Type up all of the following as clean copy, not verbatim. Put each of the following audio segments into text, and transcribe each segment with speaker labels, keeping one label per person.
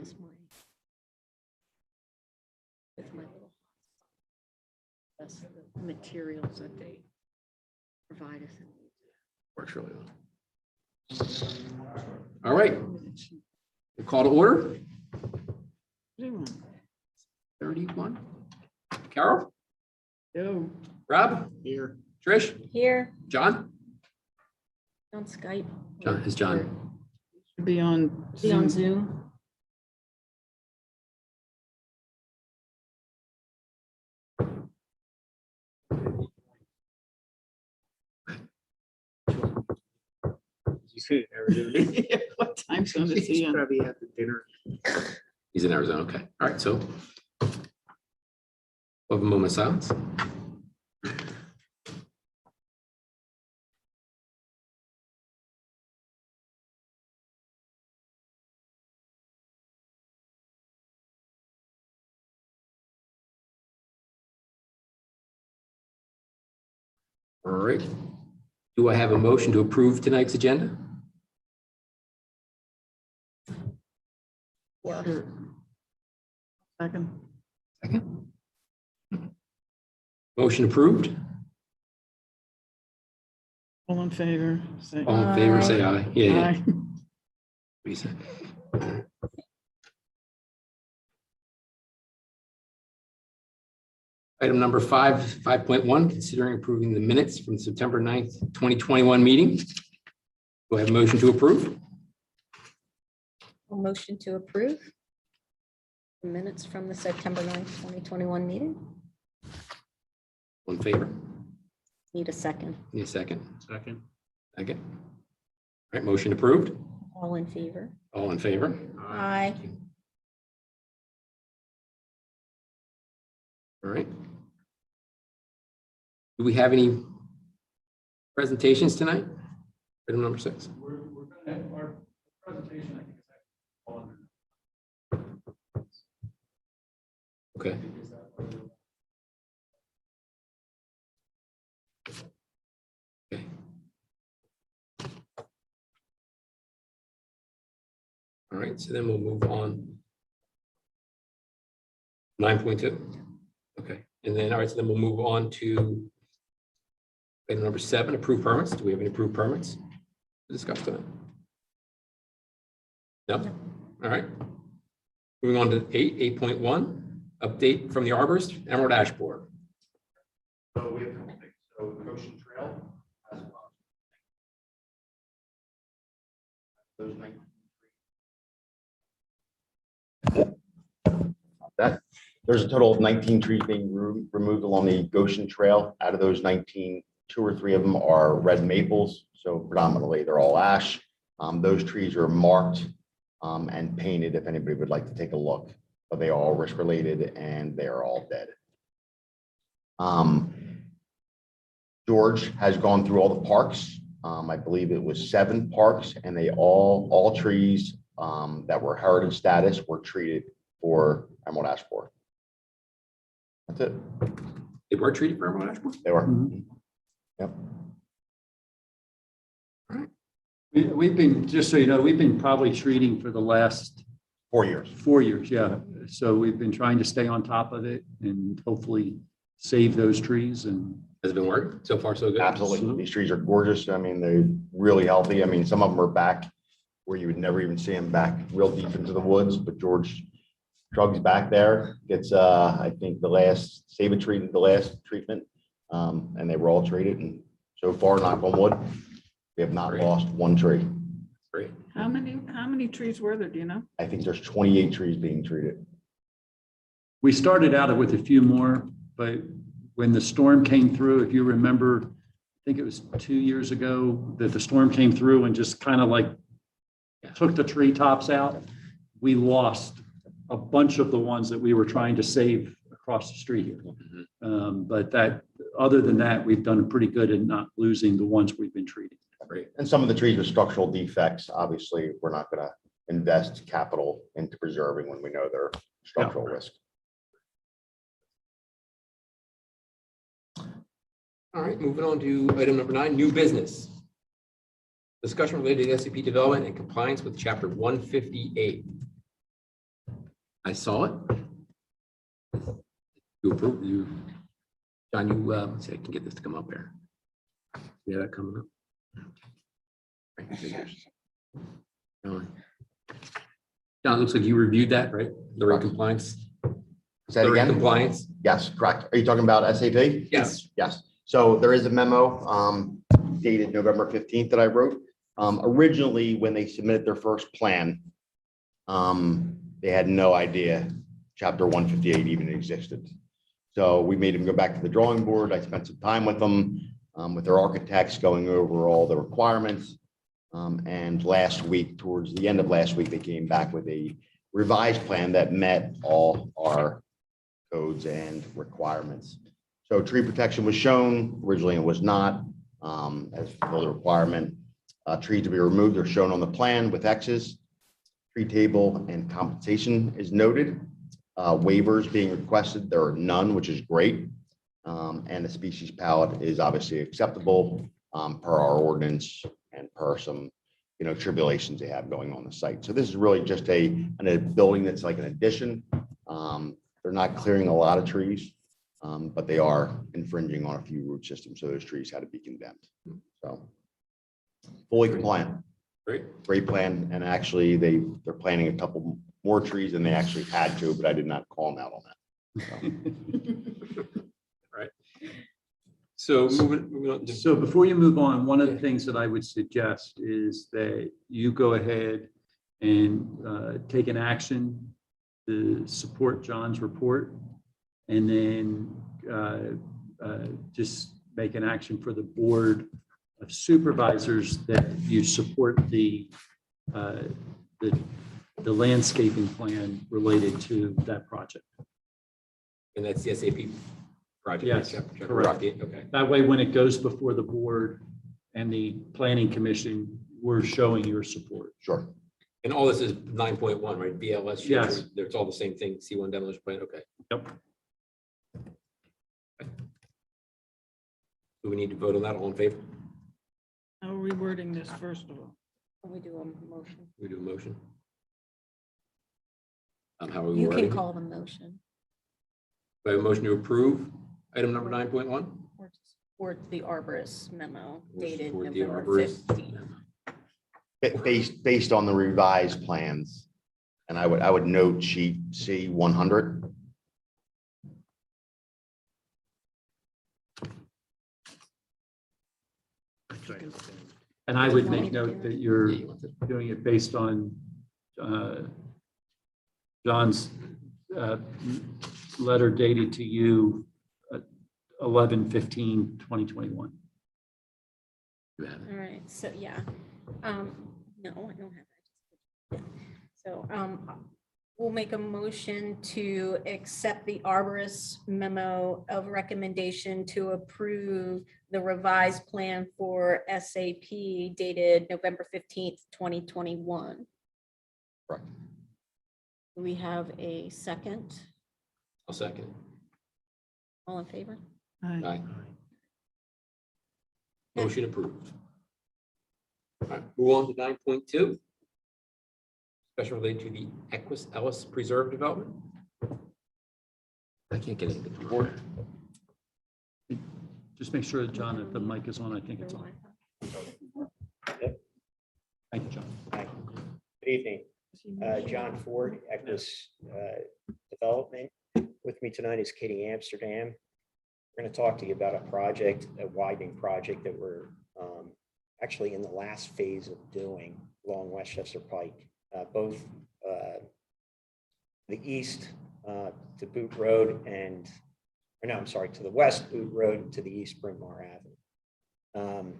Speaker 1: is with my little, that's the materials that they provide us.
Speaker 2: Works really well. All right. We'll call to order. 31. Carol?
Speaker 1: No.
Speaker 2: Rob?
Speaker 3: Here.
Speaker 2: Trish?
Speaker 1: Here
Speaker 2: John?
Speaker 1: on Skype.
Speaker 2: John is John.
Speaker 3: Should be on
Speaker 1: Be on
Speaker 3: Zoom.
Speaker 1: Zoom.
Speaker 3: What time zone is he in?
Speaker 4: Probably at the dinner.
Speaker 2: He's in Arizona. Okay. All right. So we'll have a moment of silence. All right. Do I have a motion to approve tonight's agenda?
Speaker 3: Sure. Second.
Speaker 2: Second. Motion approved.
Speaker 3: All in favor? Say
Speaker 2: All in favor, say aye. Yeah.
Speaker 3: aye.
Speaker 2: Lisa. Item number 5.1, considering approving the minutes from September 9th, 2021 meeting. Do I have a motion to approve?
Speaker 1: A motion to approve the minutes from the September 9th, 2021 meeting.
Speaker 2: All in favor?
Speaker 1: Need a second.
Speaker 2: Need a second?
Speaker 4: Second.
Speaker 2: Second. All right, motion approved.
Speaker 1: All in favor?
Speaker 2: All in favor?
Speaker 1: Aye.
Speaker 2: All right. Do we have any presentations tonight? Item number 6.
Speaker 5: We're gonna, our presentation, I think, is actually on.
Speaker 2: Okay.
Speaker 5: Is that what you're-
Speaker 2: Okay. All right, so then we'll move on. 9.2. Okay, and then, all right, so then we'll move on to item number 7, approved permits. Do we have any approved permits to discuss tonight? No? All right. Moving on to 8.1, update from the Arborist, Emerald Ash Board.
Speaker 6: So we have a couple things. So Goshen Trail has those 19 that there's a total of 19 trees being removed along the Goshen Trail. Out of those 19, 2 or 3 of them are red maples. So predominantly they're all ash. Those trees are marked and painted if anybody would like to take a look, but they are all risk related and they are all dead. George has gone through all the parks. I believe it was 7 parks, and they all trees that were heritage status were treated for emerald ash borer. That's it.
Speaker 2: They were treated for Emerald Ash Board?
Speaker 6: They were.
Speaker 3: Mhm.
Speaker 6: Yep.
Speaker 5: We've been, just so you know, we've been probably treating for the last
Speaker 6: 4 years.
Speaker 5: 4 years, yeah. So we've been trying to stay on top of it and hopefully save those trees and.
Speaker 2: Has it been working? So far, so good?
Speaker 6: Absolutely. These trees are gorgeous. I mean, they're really healthy. I mean, some of them are back where you would never even see them back real deep into the woods, but George Trugs back there gets, I think the last treatment, and they were all treated. And so far, knock on wood, we have not
Speaker 2: Great.
Speaker 6: lost 1 tree.
Speaker 2: Great.
Speaker 3: How many trees were there? Do you know?
Speaker 6: I think there's 28 trees being treated.
Speaker 5: We started out with a few more, but when the storm came through, if you remember, I think it was 2 years ago that the storm came through and just kind of like took the tree tops out. We lost a bunch of the ones that we were trying to save across the street here. But that, other than that, we've done pretty good in not losing the ones we've been treating.
Speaker 2: Great.
Speaker 6: And some of the trees with structural defects, obviously, we're not going to invest capital into preserving when we know they're structural risk.
Speaker 2: All right, moving on to item number 9, new business. Discussion related to SCP development and compliance with chapter 158. I saw it. You approve, John, let's see, I can get this to come up there. Yeah, that coming up. John, it looks like you reviewed that, right? They're in compliance.
Speaker 6: Say it
Speaker 2: They're in
Speaker 6: again?
Speaker 2: compliance.
Speaker 6: Yes, correct. Are you talking about SAP?
Speaker 2: Yes.
Speaker 6: Yes. So there is a memo dated November 15th that I wrote. Originally, when they submitted their first plan, they had no idea Chapter 158 even existed. So we made them go back to the drawing board. I spent some time with them, with their architects, going over all the requirements. And last week, towards the end of last week, they came back with a revised plan that met all our codes and requirements. So tree protection was shown. Originally, it was not, as for the requirement. Trees to be removed are shown on the plan with X's. Tree table and compensation is noted. Waivers being requested, there are none, which is great. And the species palette is obviously acceptable per our ordinance and per some, tribulations they have going on the site. So this is really just a building that's like an addition. They're not clearing a lot of trees, but they are infringing on a few root systems. So those trees had to be condemned. So fully compliant. Great plan. And actually they're planting a couple more trees than they actually had to, but I did not call them out on that.
Speaker 2: Right. So moving on.
Speaker 5: So before you move on, one of the things that I would suggest is that you go ahead and take an action to support John's report, and then just make an action for the Board of Supervisors that you support the landscaping plan related to that project.
Speaker 2: And that's the SAP project.
Speaker 5: Yes,
Speaker 2: Chapter
Speaker 5: correct.
Speaker 2: Okay.
Speaker 5: That way, when it goes before the board and the planning commission, we're showing your support.
Speaker 6: Sure.
Speaker 2: And all this is 9.1, right? BLS.
Speaker 5: Yes.
Speaker 2: It's all the same thing. C1 demolition plan. Okay.
Speaker 5: Yep.
Speaker 2: Do we need to vote on that? All in favor?
Speaker 3: How are we wording this first of all?
Speaker 1: Can we do a motion?
Speaker 2: We do a motion. How are we
Speaker 1: You
Speaker 2: wording
Speaker 1: can
Speaker 2: it?
Speaker 1: call the motion
Speaker 2: We have a motion to approve item number 9.1.
Speaker 1: or to support the arborist memo
Speaker 2: Or
Speaker 1: dated
Speaker 2: support the
Speaker 1: November
Speaker 2: arborist.
Speaker 1: 15th.
Speaker 6: Based on the revised plans. And I would note sheet C 100.
Speaker 5: And I would make
Speaker 1: You want me to
Speaker 5: note
Speaker 1: do
Speaker 5: that
Speaker 1: it?
Speaker 5: you're
Speaker 2: Yeah, you want to-
Speaker 5: doing it based on John's letter dated to you 11/15/2021.
Speaker 2: You have it.
Speaker 1: All right, so yeah. No, I don't have that. Yeah. So we'll make a motion to accept the arborist memo of recommendation to approve the revised plan for SAP dated November 15th, 2021.
Speaker 6: Correct.
Speaker 1: Do we have a second?
Speaker 2: I'll second.
Speaker 1: All in favor?
Speaker 3: Aye.
Speaker 2: Aye. Motion approved. All right, move on to 9.2. Special related to the Equus Ellis Preserve Development. I can't get anything to report.
Speaker 5: Just make sure, John, that the mic is on. I think it's on. Thank you, John.
Speaker 4: Hi. Good evening. John Ford, Equus Development. With me tonight is Katie Amsterdam. We're going to talk to you about a project, a widening project that we're actually in the last phase of doing along Westchester Pike, both the east to Boot Road and, or no, I'm sorry, to the west Boot Road to the east Bryn Mawr Avenue.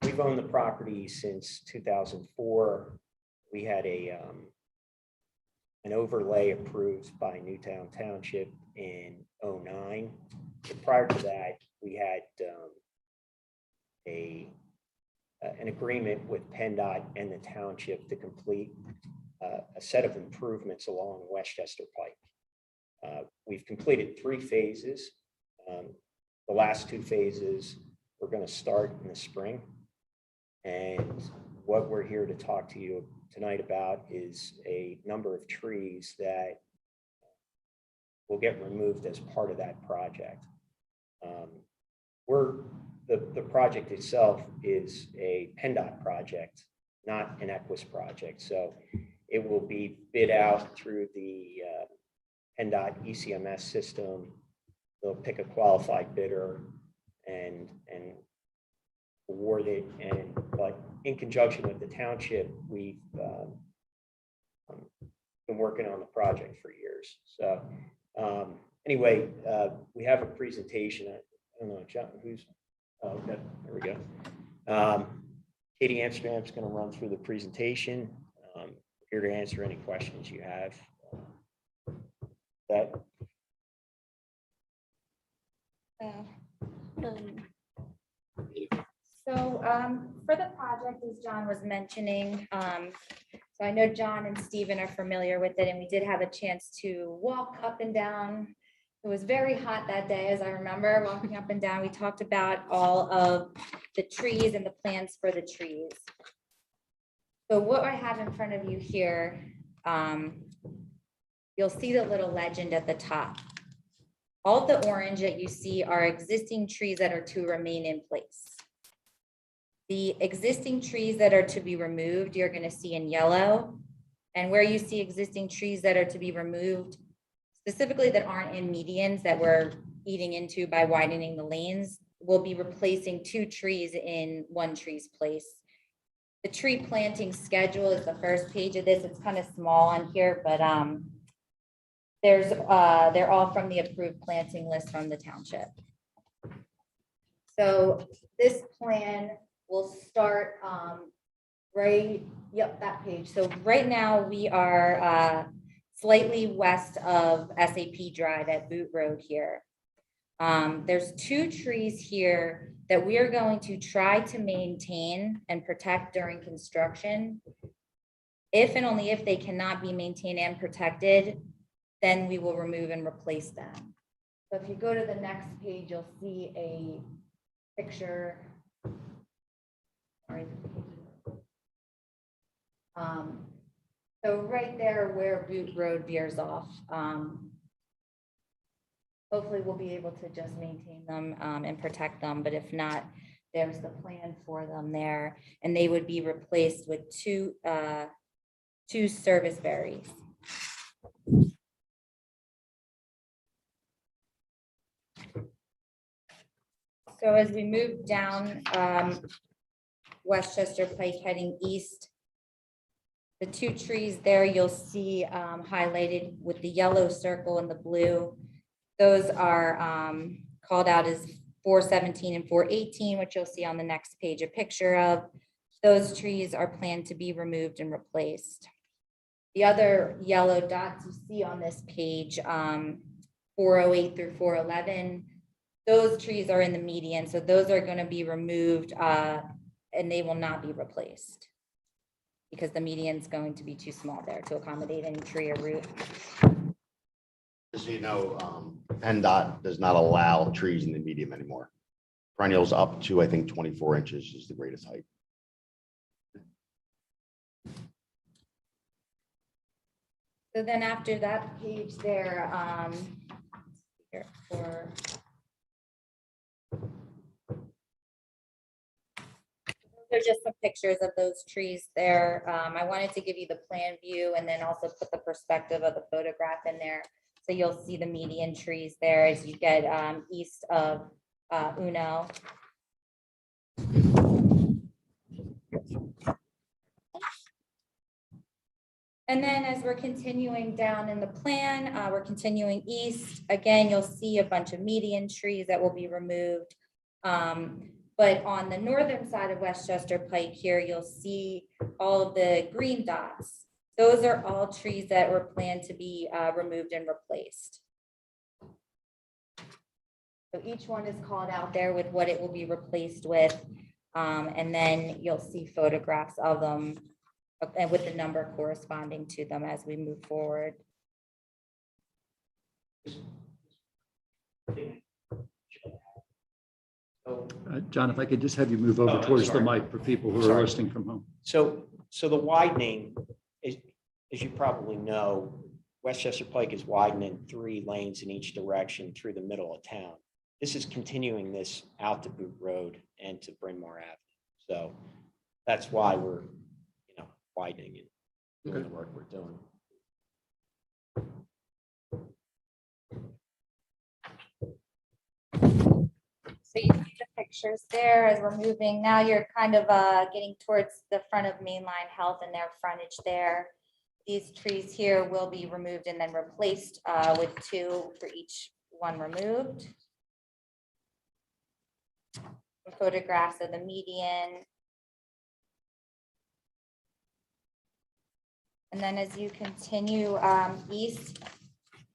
Speaker 4: We've owned the property since 2004. We had an overlay approved by Newtown Township in 2009. But prior to that, we had an agreement with PennDOT and the township to complete a set of improvements along Westchester Pike. We've completed 3 phases. The last 2 phases we're going to start in the spring. And what we're here to talk to you tonight about is a number of trees that will get removed as part of that project. The project itself is a PennDOT project, not an Equus project. So it will be bid out through the PennDOT ECMS system. They'll pick a qualified bidder and award it. But in conjunction with the township, we've been working on the project for years. So anyway, we have a presentation. I don't know, John, who's, oh, okay, there we go. Katie Amsterdam's going to run through the presentation. Here to answer any questions you have. That
Speaker 7: So for the project, as John was mentioning, so I know John and Stephen are familiar with it, and we did have a chance to walk up and down. It was very hot that day, as I remember walking up and down. We talked about all of the trees and the plans for the trees. So what I have in front of you here, you'll see the little legend at the top. All the orange that you see are existing trees that are to remain in place. The existing trees that are to be removed, you're going to see in yellow. And where you see existing trees that are to be removed, specifically that aren't in medians that we're eating into by widening the lanes, we'll be replacing 2 trees in 1 tree's place. The tree planting schedule is the first page of this. It's kind of small on here, but they're all from the approved planting list from the township. So this plan will start that page. So right now we are slightly west of SAP Drive at Boot Road here. There's 2 trees here that we are going to try to maintain and protect during construction. If and only if they cannot be maintained and protected, then we will remove and replace them. So if you go to the next page, you'll see a picture. So right there where Boot Road veers off, hopefully we'll be able to just maintain them and protect them, but if not, there's the plan for them there, and they would be replaced with two service berries. So as we move down Westchester Pike heading east, the 2 trees there you'll see highlighted with the yellow circle and the blue. Those are called out as 417 and 418, which you'll see on the next page a picture of. Those trees are planned to be removed and replaced. The other yellow dots you see on this page, 408 through 411, those trees are in the median, so those are going to be removed and they will not be replaced because the median is going to be too small there to accommodate any tree or root.
Speaker 6: Just so you know, PennDOT does not allow trees in the medium anymore. Perennials up to, I think, 24 inches is the greatest height.
Speaker 7: So then after that page there, here for those are just some pictures of those trees there. I wanted to give you the plan view and then also put the perspective of the photograph in there. So you'll see the median trees there as you get east of Uno. And then as we're continuing down in the plan, we're continuing east. Again, you'll see a bunch of median trees that will be removed. But on the northern side of Westchester Pike here, you'll see all of the green dots. Those are all trees that were planned to be removed and replaced. So each one is called out there with what it will be replaced with. And then you'll see photographs of them and with the number corresponding to them as we move forward.
Speaker 4: So,
Speaker 5: John, if I could just have you move over
Speaker 4: Oh, I'm
Speaker 5: towards the
Speaker 4: sorry.
Speaker 5: mic for people who are
Speaker 4: Sorry.
Speaker 5: listening from home.
Speaker 4: so the widening is, as you probably know, Westchester Pike is widening 3 lanes in each direction through the middle of town. This is continuing this out to Boot Road and to Bryn Mawr Avenue. So that's why we're, widening and doing the work we're doing.
Speaker 7: So you see the pictures there as we're moving. Now you're kind of getting towards the front of Mainline Health and their frontage there. These trees here will be removed and then replaced with 2 for each one removed. Photographs of the median. And then as you continue east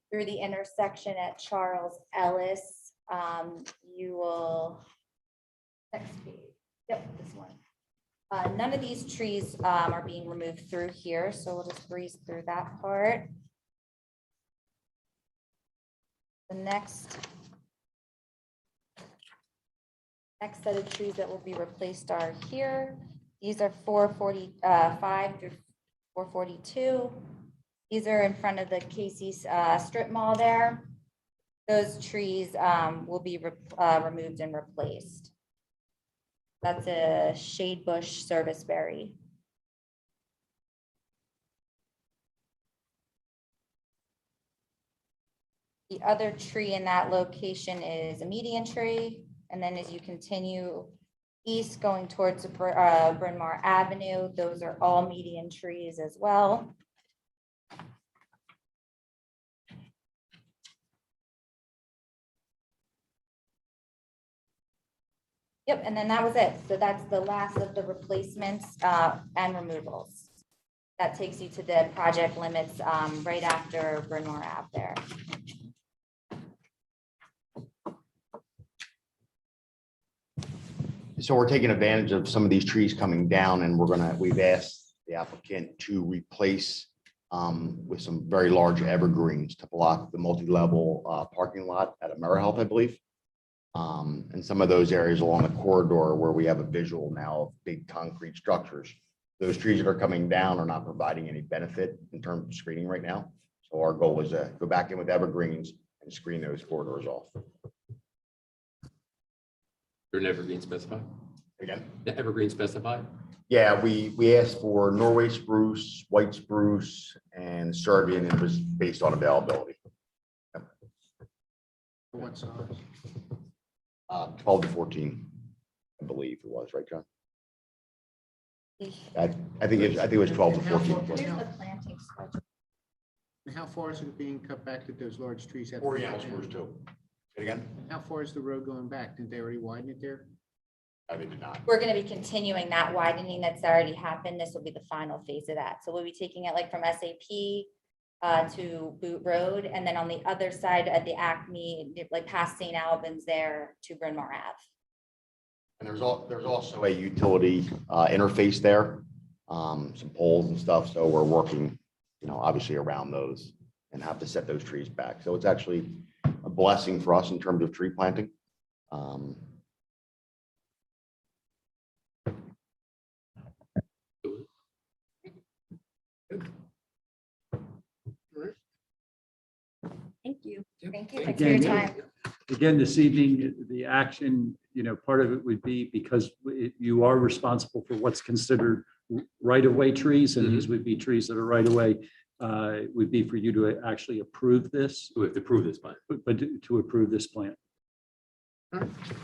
Speaker 7: through the intersection at Charles Ellis, you will, next page, yep, this one. None of these trees are being removed through here, so we'll just breeze through that part. The next set of trees that will be replaced are here. These are 445 through 442. These are in front of the Casey's strip mall there. Those trees will be removed and replaced. That's a shade bush serviceberry. The other tree in that location is a median tree. And then as you continue east going towards Bryn Mawr Avenue, those are all median trees as well. Yep, and then that was it. So that's the last of the replacements and removals. That takes you to the project limits right after Bryn Mawr Ave there.
Speaker 6: So we're taking advantage of some of these trees coming down and we've asked the applicant to replace with some very large evergreens to block the multi-level parking lot at AmeriHealth, I believe. And some of those areas along the corridor where we have a visual now of big concrete structures. Those trees that are coming down are not providing any benefit in terms of screening right now. So our goal is to go back in with evergreens and screen those corridors off.
Speaker 2: They're an evergreen specified?
Speaker 6: Again?
Speaker 2: The evergreen specified?
Speaker 6: Yeah, we asked for Norway spruce, white spruce, and Serbian, and it was based on availability.
Speaker 8: What size?
Speaker 6: 12 to 14, I believe it was, right, John? I think it was 12 to 14.
Speaker 7: Here's the planting schedule.
Speaker 8: And how far is it being cut back that those large trees have?
Speaker 6: 40 ounce spruce too. Say it again?
Speaker 8: And how far is the road going back? Didn't they already widen it there?
Speaker 6: They did not.
Speaker 7: We're going to be continuing that widening that's already happened. This will be the final phase of that. So we'll be taking it like from SAP to Boot Road, and then on the other side at the Acme, like past St. Albans there to Bryn Mawr Ave.
Speaker 6: And there's also a utility interface there, some poles and stuff. So we're working, obviously around those and have to set those trees back. So it's actually a blessing for us in terms of tree planting.
Speaker 1: Thank you.
Speaker 7: Thank you. Thanks for your time.
Speaker 5: Again, this evening, the action, part of it would be because you are responsible for what's considered right-of-way trees, and these would be trees that are right-of-way, would be for you to actually approve this,
Speaker 2: We have to approve this by.
Speaker 5: but to approve this plan.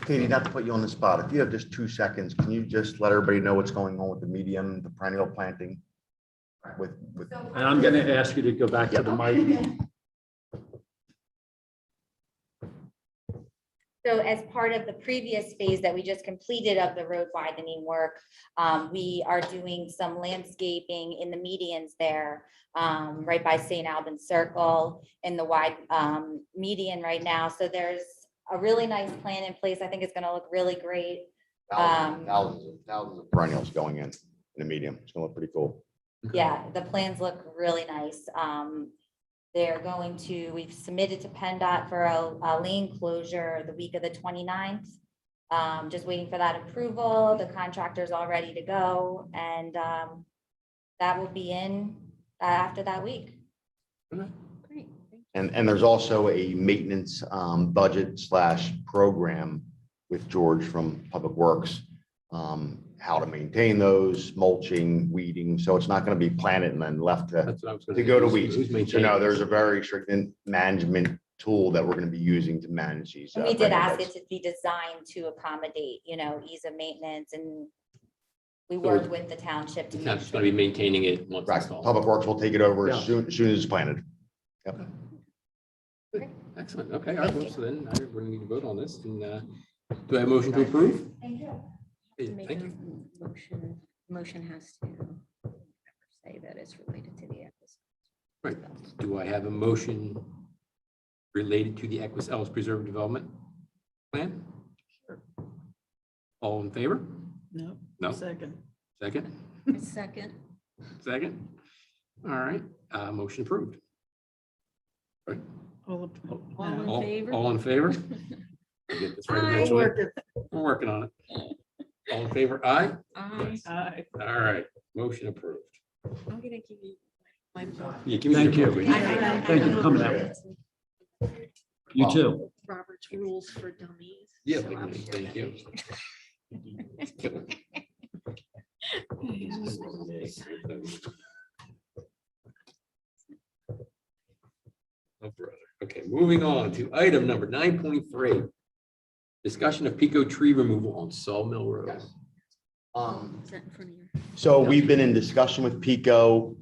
Speaker 6: Katie, not to put you on the spot, if you have just 2 seconds, can you just let everybody know what's going on with the medium, the perennial planting? With
Speaker 5: And I'm going to ask you to go back to the mic.
Speaker 7: So as part of the previous phase that we just completed of the road widening work, we are doing some landscaping in the medians there, right by St. Albans Circle in the wide median right now. So there's a really nice plan in place. I think it's going to look really great.
Speaker 6: thousands of perennials going in the medium. It's gonna look pretty cool.
Speaker 7: Yeah, the plans look really nice. We've submitted to PennDOT for a lane closure the week of the 29th. Just waiting for that approval. The contractor's all ready to go, and that will be in after that week.
Speaker 1: Great.
Speaker 6: And there's also a maintenance budget / program with George from Public Works. How to maintain those, mulching, weeding. So it's not going to be planted and then left to
Speaker 2: That's what I was gonna.
Speaker 6: go to
Speaker 2: who's-
Speaker 6: weeds.
Speaker 2: who's
Speaker 6: So
Speaker 2: maintaining
Speaker 6: no,
Speaker 2: this?
Speaker 6: there's a very strict management tool that we're going to be using to manage these.
Speaker 7: And we did
Speaker 6: rental
Speaker 7: ask
Speaker 6: beds.
Speaker 7: it to be designed to accommodate, ease of maintenance, and we
Speaker 2: So
Speaker 7: worked with the township to
Speaker 2: The
Speaker 7: make
Speaker 2: township's
Speaker 7: sure.
Speaker 2: gonna be maintaining it once
Speaker 6: Right,
Speaker 2: installed.
Speaker 6: Public Works will take it over
Speaker 5: Yeah.
Speaker 6: as soon as it's planted.
Speaker 2: Excellent. Okay, all right. Well, so then we're gonna need to vote on this. And do I have a motion to approve?
Speaker 7: Thank you.
Speaker 2: Hey,
Speaker 1: Make
Speaker 2: Thank
Speaker 1: a
Speaker 2: you.
Speaker 1: motion has to say that it's related to the Equus.
Speaker 2: Right. Do I have a motion related to the Equus Ellis Preserve Development Plan? All in favor?
Speaker 3: No.
Speaker 2: No.
Speaker 3: Second.
Speaker 2: Second?
Speaker 1: Second.
Speaker 2: Second? All right, motion approved.
Speaker 3: All of-
Speaker 1: All in
Speaker 2: All
Speaker 1: favor?
Speaker 2: all in favor? We'll get this right
Speaker 1: Aye.
Speaker 2: eventually.
Speaker 3: Work it.
Speaker 2: We're working on it. All in favor? Aye?
Speaker 1: Aye.
Speaker 3: Aye.
Speaker 2: All right, motion approved.
Speaker 1: I'm gonna give you my book.
Speaker 2: Yeah, give me
Speaker 5: Thank
Speaker 2: your
Speaker 5: you.
Speaker 2: copy.
Speaker 5: Thank you for coming out. You too.
Speaker 1: Robert's Rules for Dummies.
Speaker 2: Yeah,
Speaker 1: so I'll
Speaker 2: thank
Speaker 1: share
Speaker 2: you.
Speaker 1: that.
Speaker 2: Oh, brother. Okay, moving on to item number 9.3. Discussion of Pico tree removal on Sawmill Road.
Speaker 1: Is that in front of you?
Speaker 6: So we've been in discussion with Pico,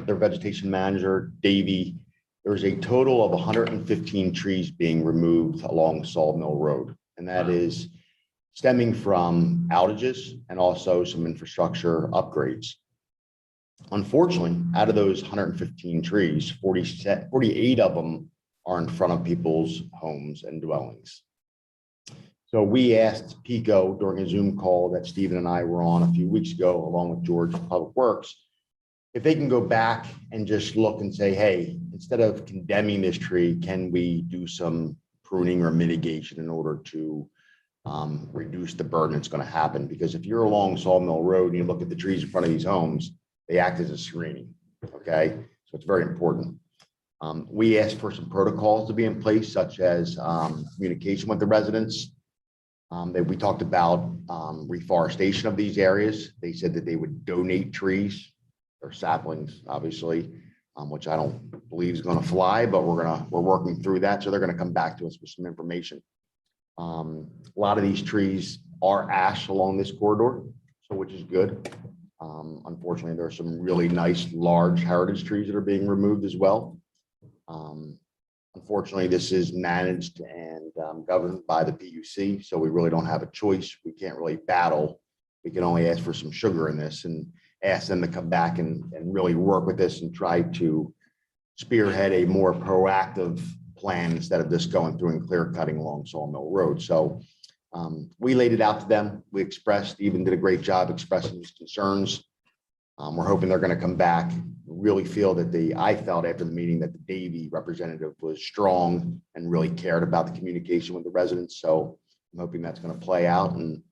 Speaker 6: their vegetation manager, Davey. There's a total of 115 trees being removed along Sawmill Road. And that is stemming from outages and also some infrastructure upgrades. Unfortunately, out of those 115 trees, 48 of them are in front of people's homes and dwellings. So we asked Pico during a Zoom call that Stephen and I were on a few weeks ago, along with George from Public Works, if they can go back and just look and say, hey, instead of condemning this tree, can we do some pruning or mitigation in order to reduce the burden that's going to happen? Because if you're along Sawmill Road and you look at the trees in front of these homes, they act as a screening, okay? So it's very important. We asked for some protocols to be in place, such as communication with the residents. That we talked about reforestation of these areas. They said that they would donate trees or saplings, obviously, which I don't believe is going to fly, but we're working through that. So they're going to come back to us with some information. A lot of these trees are ash along this corridor, so which is good. Unfortunately, there are some really nice, large heritage trees that are being removed as well. Unfortunately, this is managed and governed by the PUC, so we really don't have a choice. We can't really battle. We can only ask for some sugar in this and ask them to come back and really work with this and try to spearhead a more proactive plan instead of just going through and clear cutting along Sawmill Road. So we laid it out to them. We expressed, Stephen did a great job expressing his concerns. We're hoping they're going to come back, really feel that I felt after the meeting that the Davey representative was strong and really cared about the communication with the residents. So I'm hoping that's going to play out and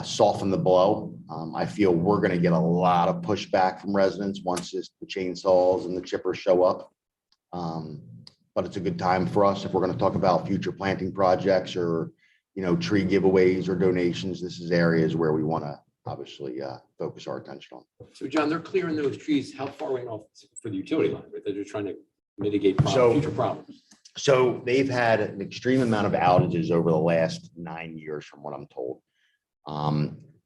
Speaker 6: soften the blow. I feel we're going to get a lot of pushback from residents once the chainsaws and the chippers show up. But it's a good time for us if we're going to talk about future planting projects or, tree giveaways or donations. This is areas where we want to obviously focus our attention on.
Speaker 2: So John, they're clearing those trees. How far away off for the utility line? Right? They're just trying to mitigate future problems.
Speaker 6: So they've had an extreme amount of outages over the last 9 years, from what I'm told.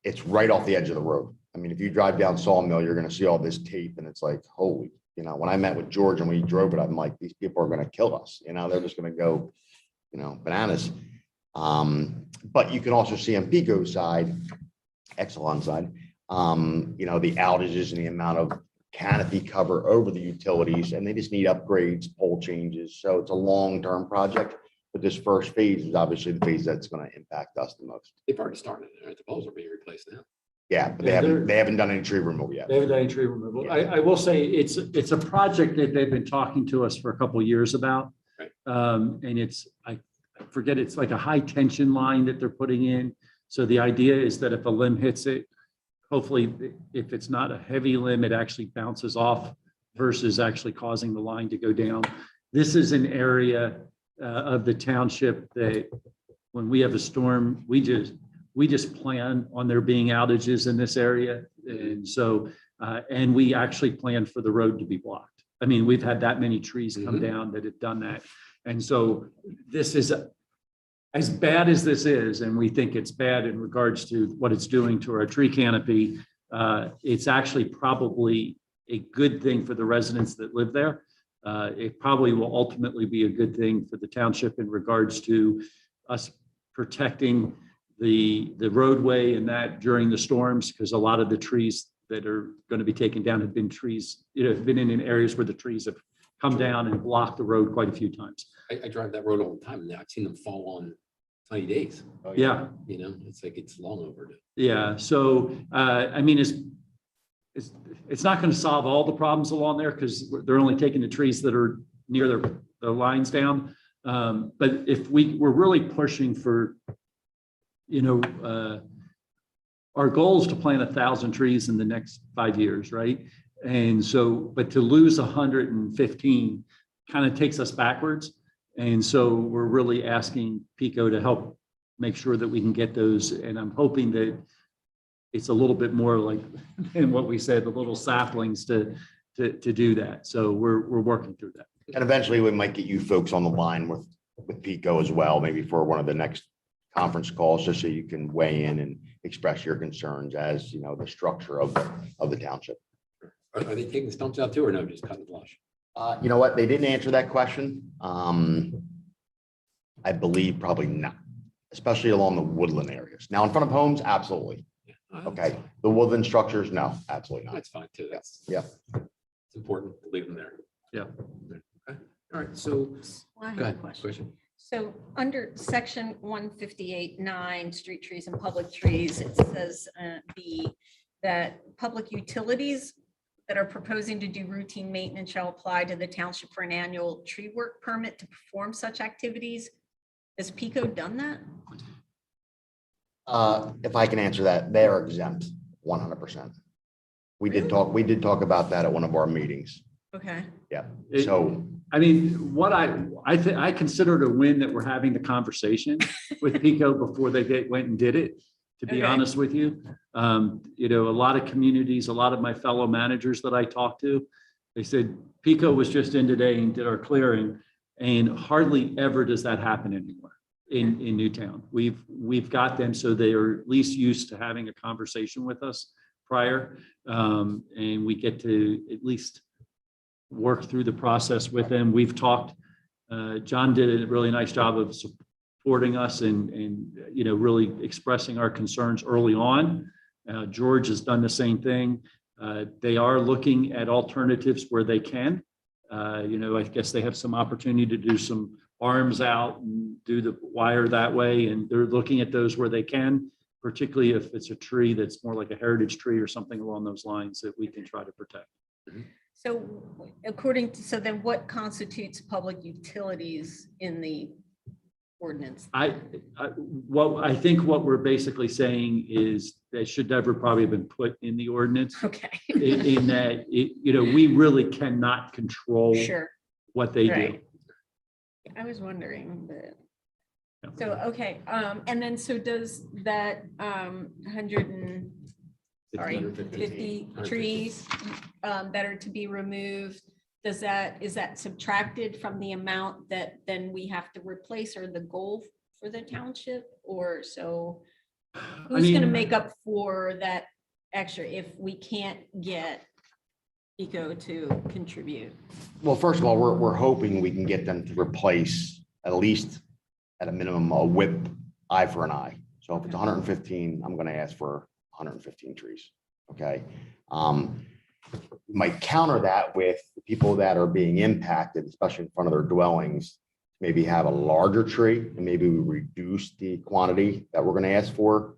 Speaker 6: It's right off the edge of the road. I mean, if you drive down Sawmill, you're going to see all this tape and it's like, holy, when I met with George and we drove it, I'm like, these people are going to kill us. They're just going to go, bananas. But you can also see on Pico's side, Exelon's side, the outages and the amount of canopy cover over the utilities, and they just need upgrades, pole changes. So it's a long-term project, but this first phase is obviously the phase that's going to impact us the most.
Speaker 2: They've already started. Right? The poles are being replaced now.
Speaker 6: Yeah, but
Speaker 5: Yeah,
Speaker 6: they haven't done any tree removal yet.
Speaker 5: They haven't done any tree removal. I will say it's a project that they've been talking to us for a couple of years about.
Speaker 2: Right.
Speaker 5: And I forget, it's like a high tension line that they're putting in. So the idea is that if a limb hits it, hopefully, if it's not a heavy limb, it actually bounces off versus actually causing the line to go down. This is an area of the township that when we have a storm, we just plan on there being outages in this area. And so, and we actually plan for the road to be blocked. I mean, we've had that many trees come down that have done that. And so this is, as bad as this is, and we think it's bad in regards to what it's doing to our tree canopy, it's actually probably a good thing for the residents that live there. It probably will ultimately be a good thing for the township in regards to us protecting the roadway and that during the storms, because a lot of the trees that are going to be taken down have been trees, have been in areas where the trees have come down and blocked the road quite a few times.
Speaker 2: I drive that road all the time, and I've seen them fall on sunny days.
Speaker 5: Yeah.
Speaker 2: You know, it's like it's long overdue.
Speaker 5: Yeah, so, I mean, it's not going to solve all the problems along there because they're only taking the trees that are near the lines down. But if we're really pushing for, our goal is to plant 1,000 trees in the next 5 years, right? And so, but to lose 115 kind of takes us backwards. And so we're really asking PECO to help make sure that we can get those. And I'm hoping that it's a little bit more like in what we said, the little saplings to do that. So we're working through that.
Speaker 6: And eventually we might get you folks on the line with PECO as well, maybe for one of the next conference calls, just so you can weigh in and express your concerns as, the structure of the township.
Speaker 2: Are they taking stumps out too, or no, just cut and flush?
Speaker 6: You know what? They didn't answer that question. I believe probably not, especially along the woodland areas. Now in front of homes, absolutely.
Speaker 2: Yeah, that's
Speaker 6: Okay.
Speaker 2: fine.
Speaker 6: The woodland structures, no, absolutely not.
Speaker 2: That's fine too. That's,
Speaker 6: Yeah.
Speaker 2: it's important to leave them there.
Speaker 5: Yeah.
Speaker 2: Okay. All right. So
Speaker 1: Well, I have
Speaker 2: go
Speaker 1: a
Speaker 2: ahead.
Speaker 1: question. So under section 158.9, street trees and public trees, it says B, that public utilities that are proposing to do routine maintenance shall apply to the township for an annual tree work permit to perform such activities. Has PECO done that?
Speaker 6: If I can answer that, they are exempt 100%. We did talk about that at one of our meetings.
Speaker 1: Okay.
Speaker 6: Yeah.
Speaker 5: It-
Speaker 6: So
Speaker 5: I mewhat I consider it a win that we're having the conversation with PECO before they went and did it, to be
Speaker 1: Okay.
Speaker 5: honest with you. A lot of communities, a lot of my fellow managers that I talked to, they said PECO was just in today and did our clearing, and hardly ever does that happen anymore in Newtown. We've got them so they are at least used to having a conversation with us prior, and we get to at least work through the process with them. We've talked, John did a really nice job of supporting us and really expressing our concerns early on. George has done the same thing. They are looking at alternatives where they can. I guess they have some opportunity to do some arms out and do the wire that way. And they're looking at those where they can, particularly if it's a tree that's more like a heritage tree or something along those lines that we can try to protect.
Speaker 1: So so then what constitutes public utilities in the ordinance?
Speaker 5: I think what we're basically saying is that should never probably have been put in the ordinance
Speaker 1: Okay.
Speaker 5: in that, we really cannot control
Speaker 1: Sure.
Speaker 5: what they do.
Speaker 1: Right. I was wondering, but. So, okay, and then so does that 150 trees that are to be removed, is that subtracted from the amount that then we have to replace, or the goal for the township? Or so who's gonna make up for that extra if we can't get PECO to contribute?
Speaker 6: well, first of all, we're hoping we can get them to replace at least at a minimum a whip eye for an eye. So if it's 115, I'm going to ask for 115 trees. Okay. Might counter that with the people that are being impacted, especially in front of their dwellings, maybe have a larger tree and maybe we reduce the quantity that we're going to ask for.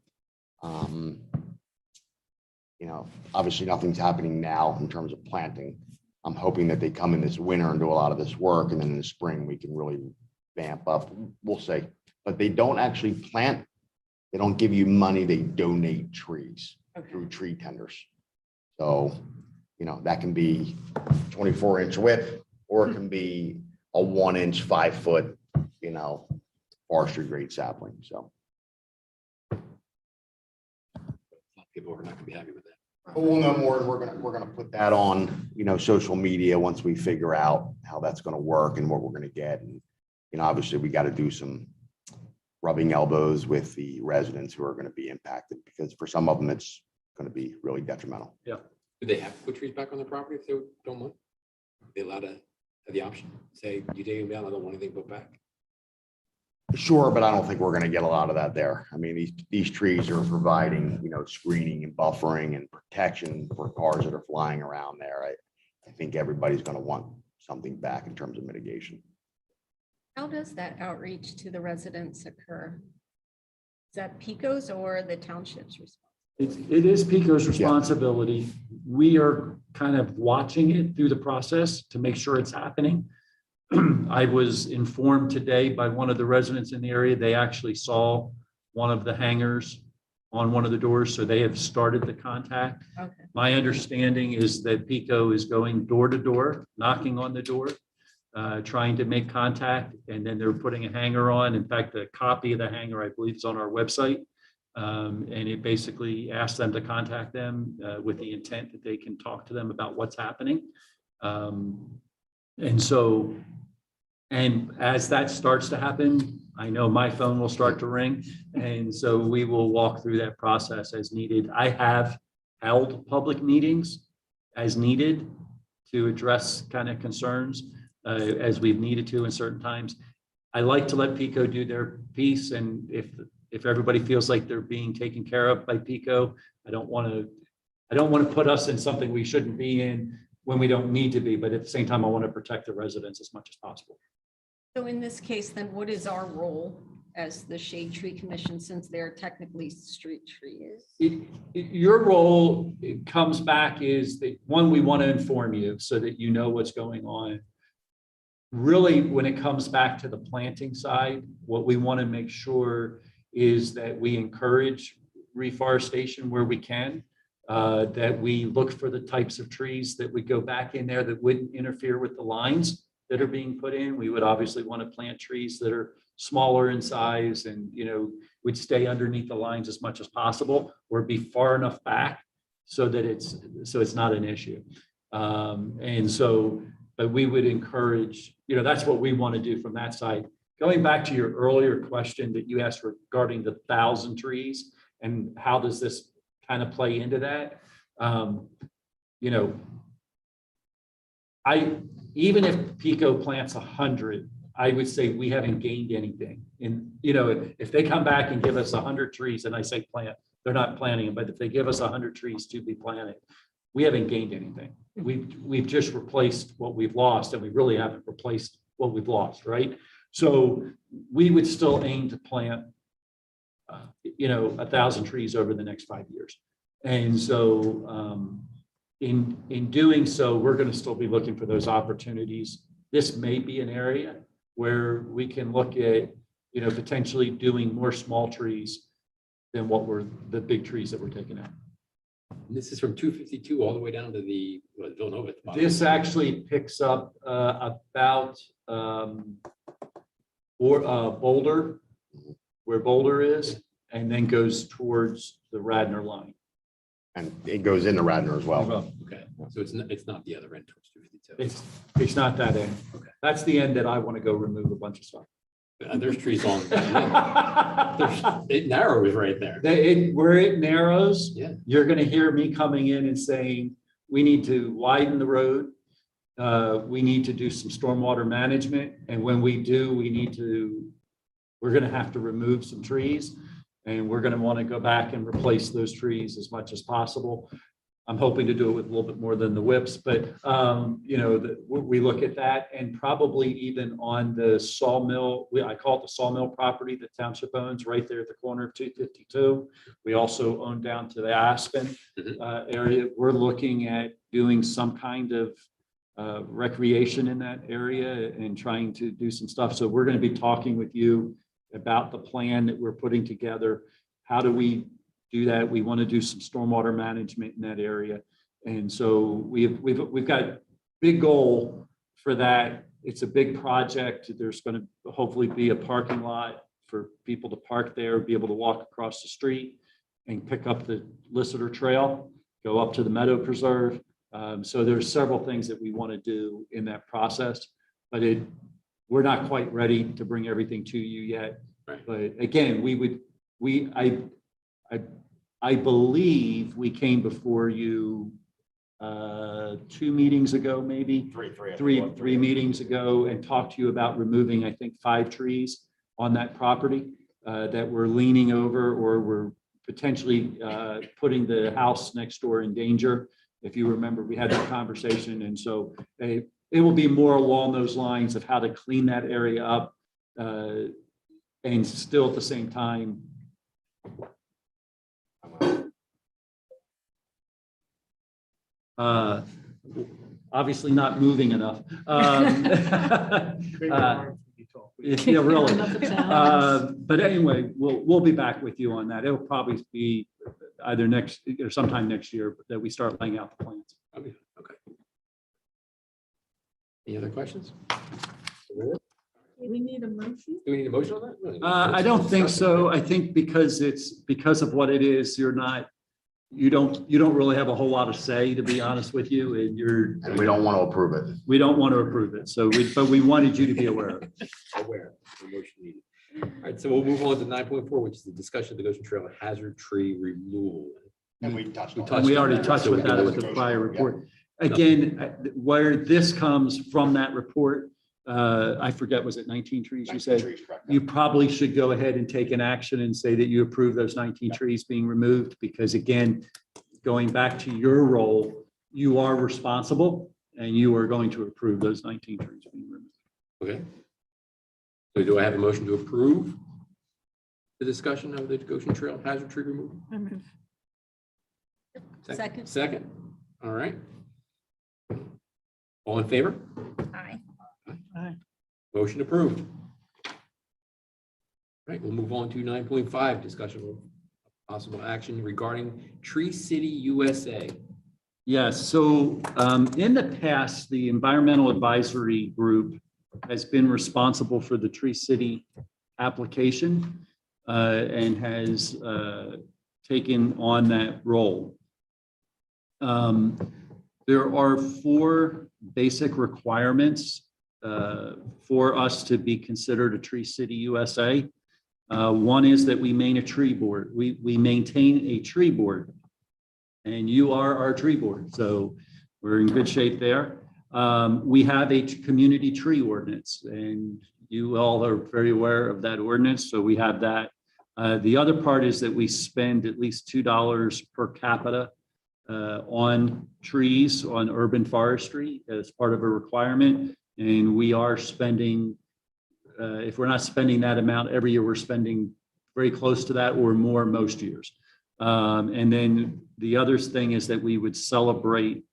Speaker 6: Obviously nothing's happening now in terms of planting. I'm hoping that they come in this winter and do a lot of this work, and then in the spring we can really vamp up, we'll see. But they don't actually plant, they don't give you money, they donate trees
Speaker 1: Okay.
Speaker 6: through tree tenders. So, that can be 24-inch width, or it can be a 1-inch, 5-foot, forestry grade sapling, so.
Speaker 2: People are not gonna be happy with that.
Speaker 6: But we'll know more. We're gonna put that on, social media once we figure out how that's gonna work and what we're gonna get. And, obviously we got to do some rubbing elbows with the residents who are gonna be impacted, because for some of them, it's gonna be really detrimental.
Speaker 2: Do they have to put trees back on their property if they don't want? Are they allowed to have the option? Say, you take them down, I don't want anything put back.
Speaker 6: Sure, but I don't think we're gonna get a lot of that there. I mean, these trees are providing, screening and buffering and protection for cars that are flying around there. I think everybody's gonna want something back in terms of mitigation.
Speaker 1: How does that outreach to the residents occur? Is that Pico's or the township's response?
Speaker 5: It is Pico's responsibility. We are kind of watching it through the process to make sure it's happening. I was informed today by one of the residents in the area, they actually saw one of the hangers on one of the doors, so they have started the contact.
Speaker 1: Okay.
Speaker 5: My understanding is that Pico is going door to door, knocking on the door, trying to make contact, and then they're putting a hanger on. In fact, a copy of the hanger, I believe, is on our website. And it basically asks them to contact them with the intent that they can talk to them about what's happening. And as that starts to happen, I know my phone will start to ring. And so we will walk through that process as needed. I have held public meetings as needed to address kind of concerns as we've needed to in certain times. I like to let Pico do their piece, and if everybody feels like they're being taken care of by Pico, I don't want to put us in something we shouldn't be in when we don't need to be, but at the same time, I want to protect the residents as much as possible.
Speaker 1: So in this case, then what is our role as the Shade Tree Commission, since they're technically street trees?
Speaker 5: Your role comes back is that, one, we want to inform you so that you know what's going on. Really, when it comes back to the planting side, what we want to make sure is that we encourage reforestation where we can, that we look for the types of trees that would go back in there that wouldn't interfere with the lines that are being put in. We would obviously want to plant trees that are smaller in size and, would stay underneath the lines as much as possible, or be far enough back so that it's not an issue. But we would encourage, that's what we want to do from that side. Going back to your earlier question that you asked regarding the 1,000 trees and how does this kind of play into that? Even if Pico plants 100, I would say we haven't gained anything. And, if they come back and give us 100 trees and I say plant, they're not planting them, but if they give us 100 trees to be planted, we haven't gained anything. We've just replaced what we've lost, and we really haven't replaced what we've lost, right? So we would still aim to plant, 1,000 trees over the next 5 years. And so in doing so, we're going to still be looking for those opportunities. This may be an area where we can look at, potentially doing more small trees than what were the big trees that were taken out.
Speaker 2: And this is from 252 all the way down to the Villanova. at the bottom.
Speaker 5: This actually picks up about Boulder, where Boulder is, and then goes towards the Radnor line.
Speaker 6: And it goes into Radnor as well.
Speaker 2: Okay, so it's not the other end towards 252.
Speaker 5: It's not that end.
Speaker 2: Okay.
Speaker 5: That's the end that I want to go remove a bunch of stuff.
Speaker 2: There's trees on. It narrows right there.
Speaker 5: Where it narrows,
Speaker 2: Yeah.
Speaker 5: you're going to hear me coming in and saying, we need to widen the road. We need to do some stormwater management. And when we do, we're going to have to remove some trees, and we're going to want to go back and replace those trees as much as possible. I'm hoping to do it with a little bit more than the whips, but we look at that, and probably even on the Sawmill, I call it the Sawmill property that township owns right there at the corner of 252. We also own down to the Aspen area. We're looking at doing some kind of recreation in that area and trying to do some stuff. So we're going to be talking with you about the plan that we're putting together. How do we do that? We want to do some stormwater management in that area. And so we've got a big goal for that. It's a big project. There's going to hopefully be a parking lot for people to park there, be able to walk across the street and pick up the Listeter Trail, go up to the Meadow Preserve. So there's several things that we want to do in that process, but we're not quite ready to bring everything to you yet.
Speaker 2: Right.
Speaker 5: But again, I believe we came before you 2 meetings ago, maybe three meetings ago, and talked to you about removing, I think, 5 trees on that property that we're leaning over, or we're potentially putting the house next door in danger. If you remember, we had that conversation. And so it will be more along those lines of how to clean that area up and still at the same time obviously not moving enough. Yeah, really. But anyway, we'll be back with you on that. It'll probably be either next or sometime next year that we start laying out the plans.
Speaker 2: Okay. Any other questions?
Speaker 3: Do we need a motion?
Speaker 2: Do we need a motion on that? Really?
Speaker 5: I don't think so. I think because of what it is, you don't really have a whole lot of say, to be honest with you,
Speaker 6: And we don't want to approve it.
Speaker 5: we don't want to approve it. So but we wanted you to be aware of it.
Speaker 2: Aware, the motion needed. All right, so we'll move on to 9.4, which is the discussion of the Goshen Trail hazard tree removal.
Speaker 6: And we touched on
Speaker 2: We
Speaker 6: that.
Speaker 5: And we already touched
Speaker 2: So we
Speaker 5: with
Speaker 2: can
Speaker 5: that
Speaker 2: do
Speaker 5: with the
Speaker 6: it.
Speaker 5: prior
Speaker 6: Yeah.
Speaker 5: report. Again, where this comes from that report, I forget, was it 19 trees you said?
Speaker 6: Trees, correct.
Speaker 5: You probably should go ahead and take an action and say that you approve those 19 trees being removed, because again, going back to your role, you are responsible and you are going to approve those 19 trees being removed.
Speaker 2: Okay. So do I have a motion to approve the discussion of the Goshen Trail hazard tree removal?
Speaker 3: I move.
Speaker 1: Second.
Speaker 2: Second. All right. All in favor?
Speaker 1: Aye.
Speaker 3: Aye.
Speaker 2: Motion approved. All right, we'll move on to 9.5, discussion of possible action regarding Tree City USA.
Speaker 5: Yes, so in the past, the Environmental Advisory Group has been responsible for the Tree City application and has taken on that role. There are 4 basic requirements for us to be considered a Tree City USA. One is that we maintain a tree board. We maintain a tree board, and you are our tree board, so we're in good shape there. We have a community tree ordinance, and you all are very aware of that ordinance, so we have that. The other part is that we spend at least $2 per capita on trees, on urban forestry as part of a requirement. And we are spending, if we're not spending that amount every year, we're spending very close to that or more most years. And then the other thing is that we would celebrate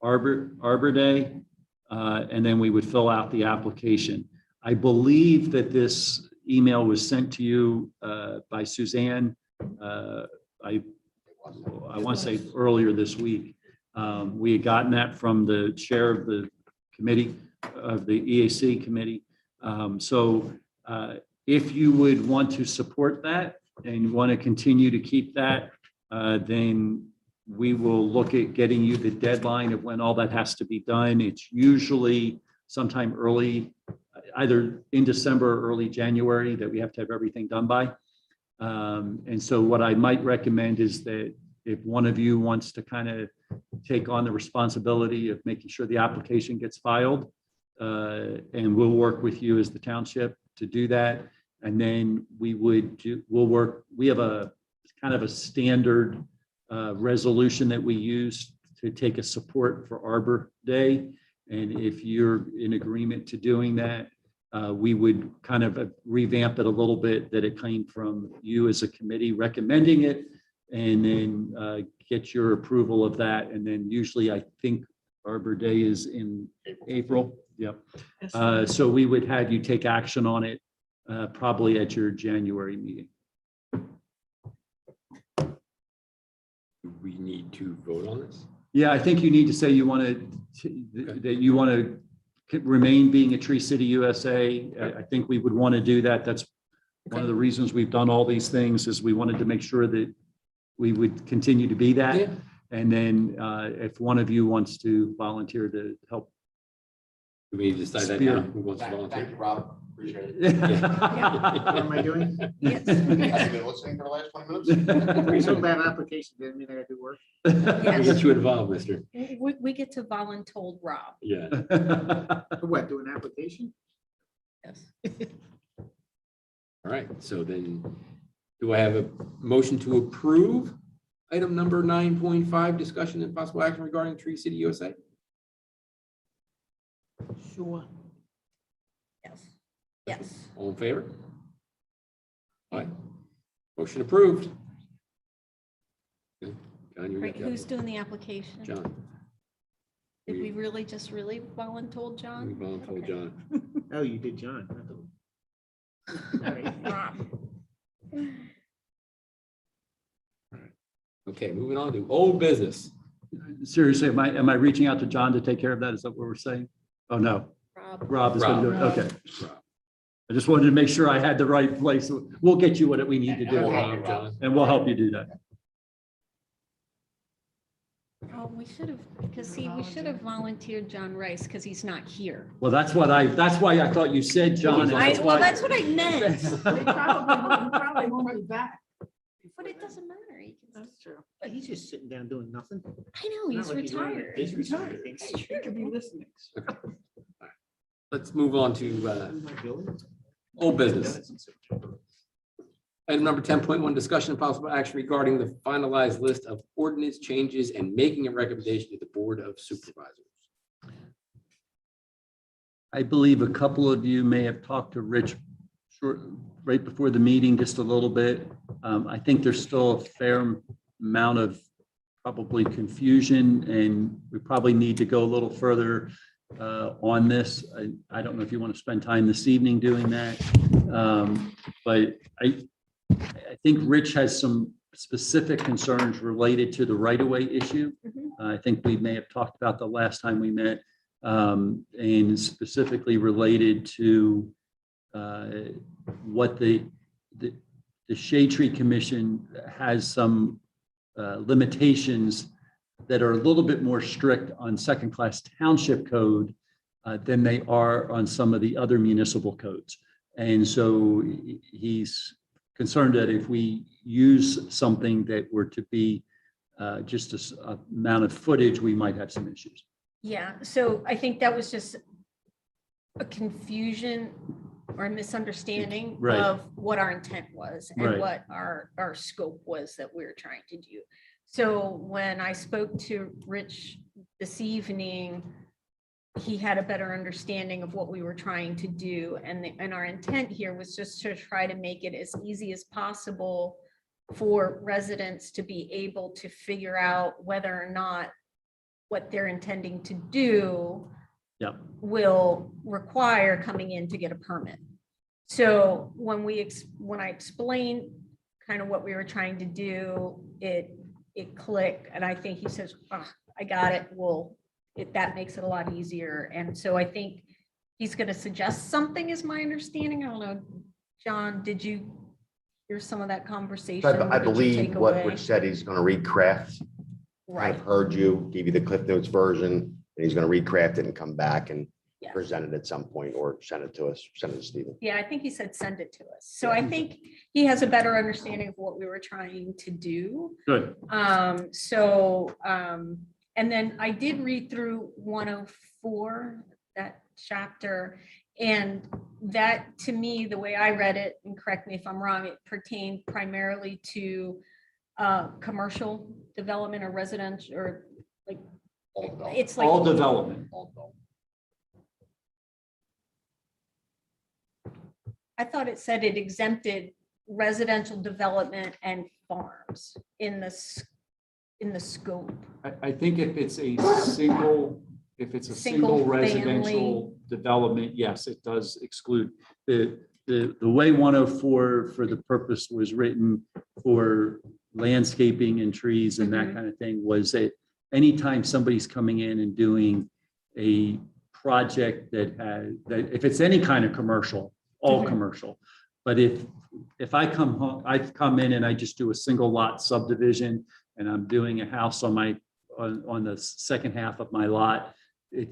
Speaker 5: Arbor Day, and then we would fill out the application. I believe that this email was sent to you by Suzanne. I want to say earlier this week. We had gotten that from the chair of the committee, of the EAC committee. So if you would want to support that and want to continue to keep that, then we will look at getting you the deadline of when all that has to be done. It's usually sometime early, either in December or early January, that we have to have everything done by. And so what I might recommend is that if one of you wants to kind of take on the responsibility of making sure the application gets filed, and we'll work with you as the township to do that. And then we'll work, we have a kind of a standard resolution that we use to take a support for Arbor Day. And if you're in agreement to doing that, we would kind of revamp it a little bit, that it came from you as a committee recommending it, and then get your approval of that. And then usually I think Arbor Day is in April. Yep.
Speaker 3: Yes.
Speaker 5: So we would have you take action on it probably at your January meeting.
Speaker 2: Do we need to vote on this?
Speaker 5: Yeah, I think you need to say you want to, that you want to remain being a Tree City USA. I think we would want to do that. That's one of the reasons we've done all these things, is we wanted to make sure that we would continue to be that.
Speaker 2: Yeah.
Speaker 5: And then if one of you wants to volunteer to help.
Speaker 2: Do we decide that
Speaker 5: Spear.
Speaker 2: now? Who wants to volunteer?
Speaker 6: Thank you, Rob. Appreciate it.
Speaker 8: What am I doing?
Speaker 1: Yes.
Speaker 6: Have you been listening for the last 20 minutes?
Speaker 8: We took that application, didn't mean I had to work.
Speaker 2: We
Speaker 1: Yes.
Speaker 2: get you involved, mister.
Speaker 1: We get to voluntold Rob.
Speaker 2: Yeah.
Speaker 8: For what, do an application?
Speaker 1: Yes.
Speaker 2: All right, so then do I have a motion to approve item number 9.5, discussion and possible action regarding Tree City USA?
Speaker 3: Sure.
Speaker 1: Yes. Yes.
Speaker 2: All in favor? All right, motion approved. Okay, John, you
Speaker 1: Right,
Speaker 2: got
Speaker 1: who's
Speaker 2: that?
Speaker 1: doing the application?
Speaker 2: John.
Speaker 1: Did we really just voluntold
Speaker 2: We
Speaker 1: John?
Speaker 2: volunteered
Speaker 1: Okay.
Speaker 2: John.
Speaker 8: Oh, you did John. not the- All right.
Speaker 1: Rob.
Speaker 2: Okay, moving on to old business.
Speaker 5: Seriously, am I reaching out to John to take care of that? Is that what we're saying? Oh, no,
Speaker 1: Rob.
Speaker 5: Rob is going to do it.
Speaker 3: Rob.
Speaker 5: Okay. I just wanted to make sure I had the right place. We'll get you what we need to do,
Speaker 2: Rob, John.
Speaker 5: and we'll help you do that.
Speaker 1: Oh, we should have, because see, we should have volunteered John Rice because he's not here.
Speaker 5: Well, that's why I thought you said, John. and
Speaker 1: Well,
Speaker 5: why-
Speaker 1: that's what I meant,
Speaker 3: They probably won't be back.
Speaker 1: but it doesn't matter. He can-
Speaker 3: That's true.
Speaker 8: But he's just sitting down doing nothing.
Speaker 1: I know,
Speaker 8: Not
Speaker 1: he's
Speaker 8: like running-
Speaker 1: retired.
Speaker 8: He's retired.
Speaker 3: He could be listening.
Speaker 2: Let's move on to
Speaker 8: My building.
Speaker 2: old business. Item number 10.1, discussion and possible action regarding the finalized list of ordinance changes and making a recommendation to the Board of Supervisors.
Speaker 5: I believe a couple of you may have talked to Rich right before the meeting, just a little bit. I think there's still a fair amount of probably confusion, and we probably need to go a little further on this. I don't know if you want to spend time this evening doing that. But I think Rich has some specific concerns related to the right-of-way issue.
Speaker 1: Mhm.
Speaker 5: I think we may have talked about the last time we met, and specifically related to what the Shade Tree Commission has some limitations that are a little bit more strict on second-class township code than they are on some of the other municipal codes. And so he's concerned that if we use something that were to be just a amount of footage, we might have some issues.
Speaker 1: Yeah, so I think that was just a confusion or a misunderstanding
Speaker 5: Right.
Speaker 1: of what our intent was
Speaker 5: Right.
Speaker 1: and what our scope was that we were trying to do. So when I spoke to Rich this evening, he had a better understanding of what we were trying to do. And our intent here was just to try to make it as easy as possible for residents to be able to figure out whether or not what they're intending to do
Speaker 5: Yeah.
Speaker 1: will require coming in to get a permit. So when I explained kind of what we were trying to do, it clicked, and I think he says, I got it. Well, that makes it a lot easier. And so I think he's going to suggest something, is my understanding. I don't know, John, did you hear some of that conversation?
Speaker 6: I
Speaker 1: What did you
Speaker 6: believe
Speaker 1: take
Speaker 6: what
Speaker 1: away?
Speaker 6: Rich said, he's going to recraft.
Speaker 1: Right,
Speaker 6: I've heard you, gave you the Cliff Notes version, and he's going to recraft it and come back and
Speaker 1: Yes.
Speaker 6: present it at some point, or send it to us, send it to Stephen.
Speaker 1: yeah, I think he said send it to us. So I think he has a better understanding of what we were trying to do.
Speaker 5: Good.
Speaker 1: And then I did read through 104, that chapter, and that, to me, the way I read it, and correct me if I'm wrong, it pertained primarily to commercial development or residential, or like, it's like.
Speaker 5: All development.
Speaker 1: I thought it said it exempted residential development and farms in the scope.
Speaker 5: I think if it's a single If it's a
Speaker 1: Single
Speaker 5: single residential development, yes, it does exclude. The way 104 for the purpose was written for landscaping and trees and that kind of thing was that anytime somebody's coming in and doing a project that has, that if it's any kind of commercial, all commercial. But if I come home, I come in and I just do a single lot subdivision and I'm doing a house on my, on the second half of my lot, it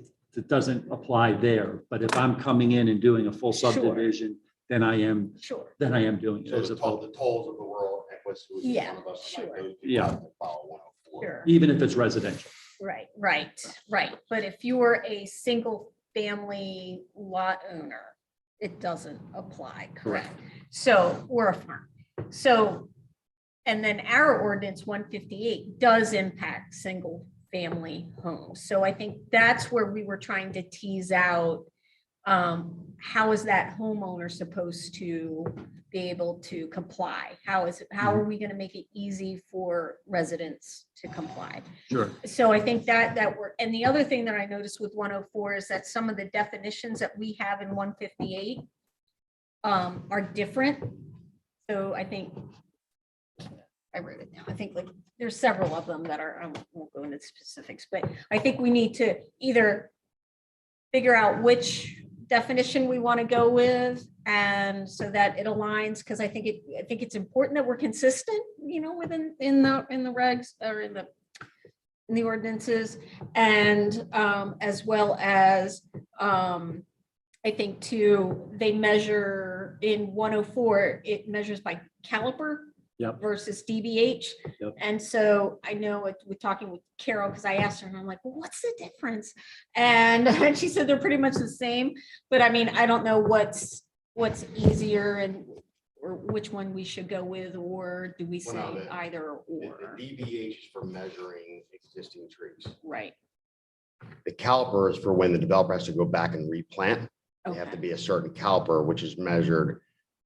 Speaker 5: doesn't apply there. But if I'm coming in and doing a full
Speaker 1: Sure.
Speaker 5: subdivision, then I am
Speaker 1: Sure.
Speaker 5: doing it.
Speaker 6: So
Speaker 5: as
Speaker 6: the
Speaker 5: opposed-
Speaker 6: tolls of the world, Equus, who is one
Speaker 1: Yeah,
Speaker 6: of us,
Speaker 1: sure.
Speaker 6: like, those people
Speaker 5: Yeah.
Speaker 6: have to follow 104.
Speaker 1: Sure.
Speaker 5: Even if it's residential.
Speaker 1: Right. But if you were a single family lot owner, it doesn't apply, correct? So, or a farm. So, and then our ordinance 158 does impact single family homes. So I think that's where we were trying to tease out, how is that homeowner supposed to be able to comply? How are we going to make it easy for residents to comply?
Speaker 5: Sure.
Speaker 1: So I think that worked. And the other thing that I noticed with 104 is that some of the definitions that we have in 158 are different. So I think, I wrote it down. I think like there's several of them that are, I won't go into specifics, but I think we need to either figure out which definition we want to go with, and so that it aligns, because I think it's important that we're consistent, within in the regs or in the ordinances, and as well as I think too, they measure in 104, it measures by caliper.
Speaker 5: Yep.
Speaker 1: Versus DBH.
Speaker 5: Yep.
Speaker 1: And so I know we're talking with Carol, because I asked her and I'm like, well, what's the difference? And she said they're pretty much the same, but I mean, I don't know what's easier and or which one we should go with, or do we say
Speaker 6: Well, no,
Speaker 1: either
Speaker 6: The
Speaker 1: or?
Speaker 6: DBH is for measuring existing trees.
Speaker 1: Right.
Speaker 6: The caliper is for when the developer has to go back and replant. They have to
Speaker 1: Okay.
Speaker 6: be a certain caliper, which is measured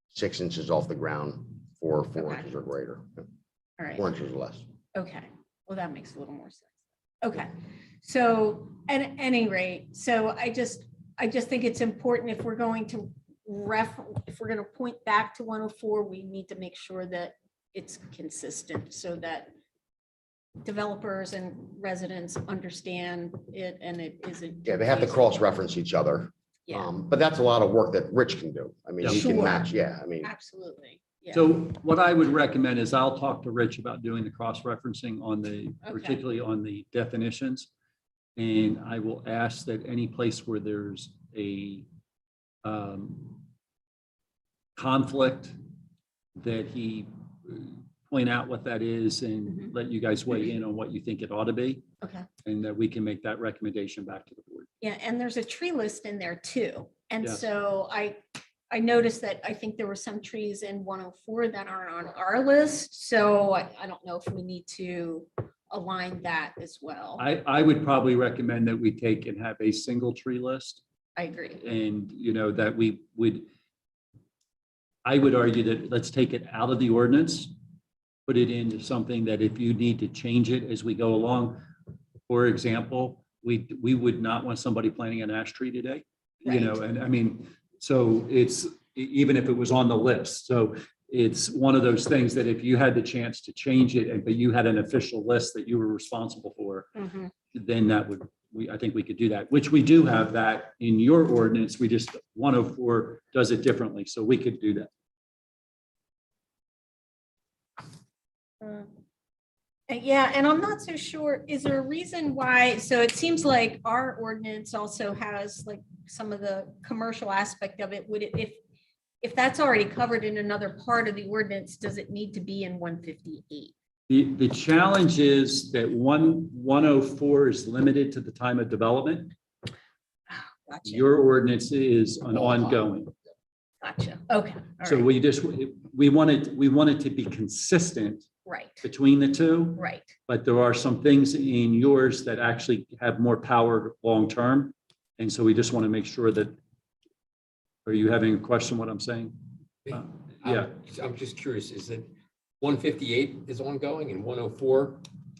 Speaker 6: 6 inches off the ground or 4
Speaker 1: Okay.
Speaker 6: inches or greater,
Speaker 1: All right.
Speaker 6: 4 inches or less.
Speaker 1: Okay, well, that makes a little more sense. Okay, so at any rate, so I just think it's important if we're going to if we're going to point back to 104, we need to make sure that it's consistent so that developers and residents understand it and it isn't.
Speaker 6: Yeah, they have to
Speaker 1: confusing.
Speaker 6: cross-reference each other.
Speaker 1: Yeah,
Speaker 6: But that's a lot of work that Rich can do. I mean, he can
Speaker 1: Sure.
Speaker 6: match, yeah, I mean,
Speaker 1: absolutely. Yeah.
Speaker 5: So what I would recommend is I'll talk to Rich about doing the cross-referencing on the,
Speaker 1: Okay.
Speaker 5: particularly on the definitions. And I will ask that any place where there's a conflict, that he point out what that is and
Speaker 1: Mhm.
Speaker 5: let you guys weigh in on what you think it ought to be.
Speaker 1: Okay.
Speaker 5: And that we can make that recommendation back to the board.
Speaker 1: Yeah, and there's a tree list in there too. And
Speaker 5: Yes.
Speaker 1: so I noticed that I think there were some trees in 104 that are on our list. So I don't know if we need to align that as well.
Speaker 5: I would probably recommend that we take and have a single tree list.
Speaker 1: I agree.
Speaker 5: And, that we would, I would argue that let's take it out of the ordinance, put it into something that if you need to change it as we go along. For example, we would not want somebody planting an ash tree today,
Speaker 1: Right.
Speaker 5: and I mean, so it's, even if it was on the list. So it's one of those things that if you had the chance to change it, but you had an official list that you were responsible for,
Speaker 1: Mhm.
Speaker 5: then that would, I think we could do that, which we do have that in your ordinance. We just, 104 does it differently, so we could do that.
Speaker 1: Yeah, and I'm not so sure, is there a reason why, so it seems like our ordinance also has like some of the commercial aspect of it. Would it, if that's already covered in another part of the ordinance, does it need to be in 158?
Speaker 5: The challenge is that 104 is limited to the time of development.
Speaker 1: Gotcha,
Speaker 5: Your ordinance is an ongoing.
Speaker 1: gotcha. Okay, all
Speaker 5: So
Speaker 1: right,
Speaker 5: we want it to be consistent
Speaker 1: right,
Speaker 5: between the two,
Speaker 1: right.
Speaker 5: but there are some things in yours that actually have more power long-term. And so we just want to make sure that, are you having a question what I'm saying? Yeah,
Speaker 2: I'm just curious, is it 158 is ongoing and 104?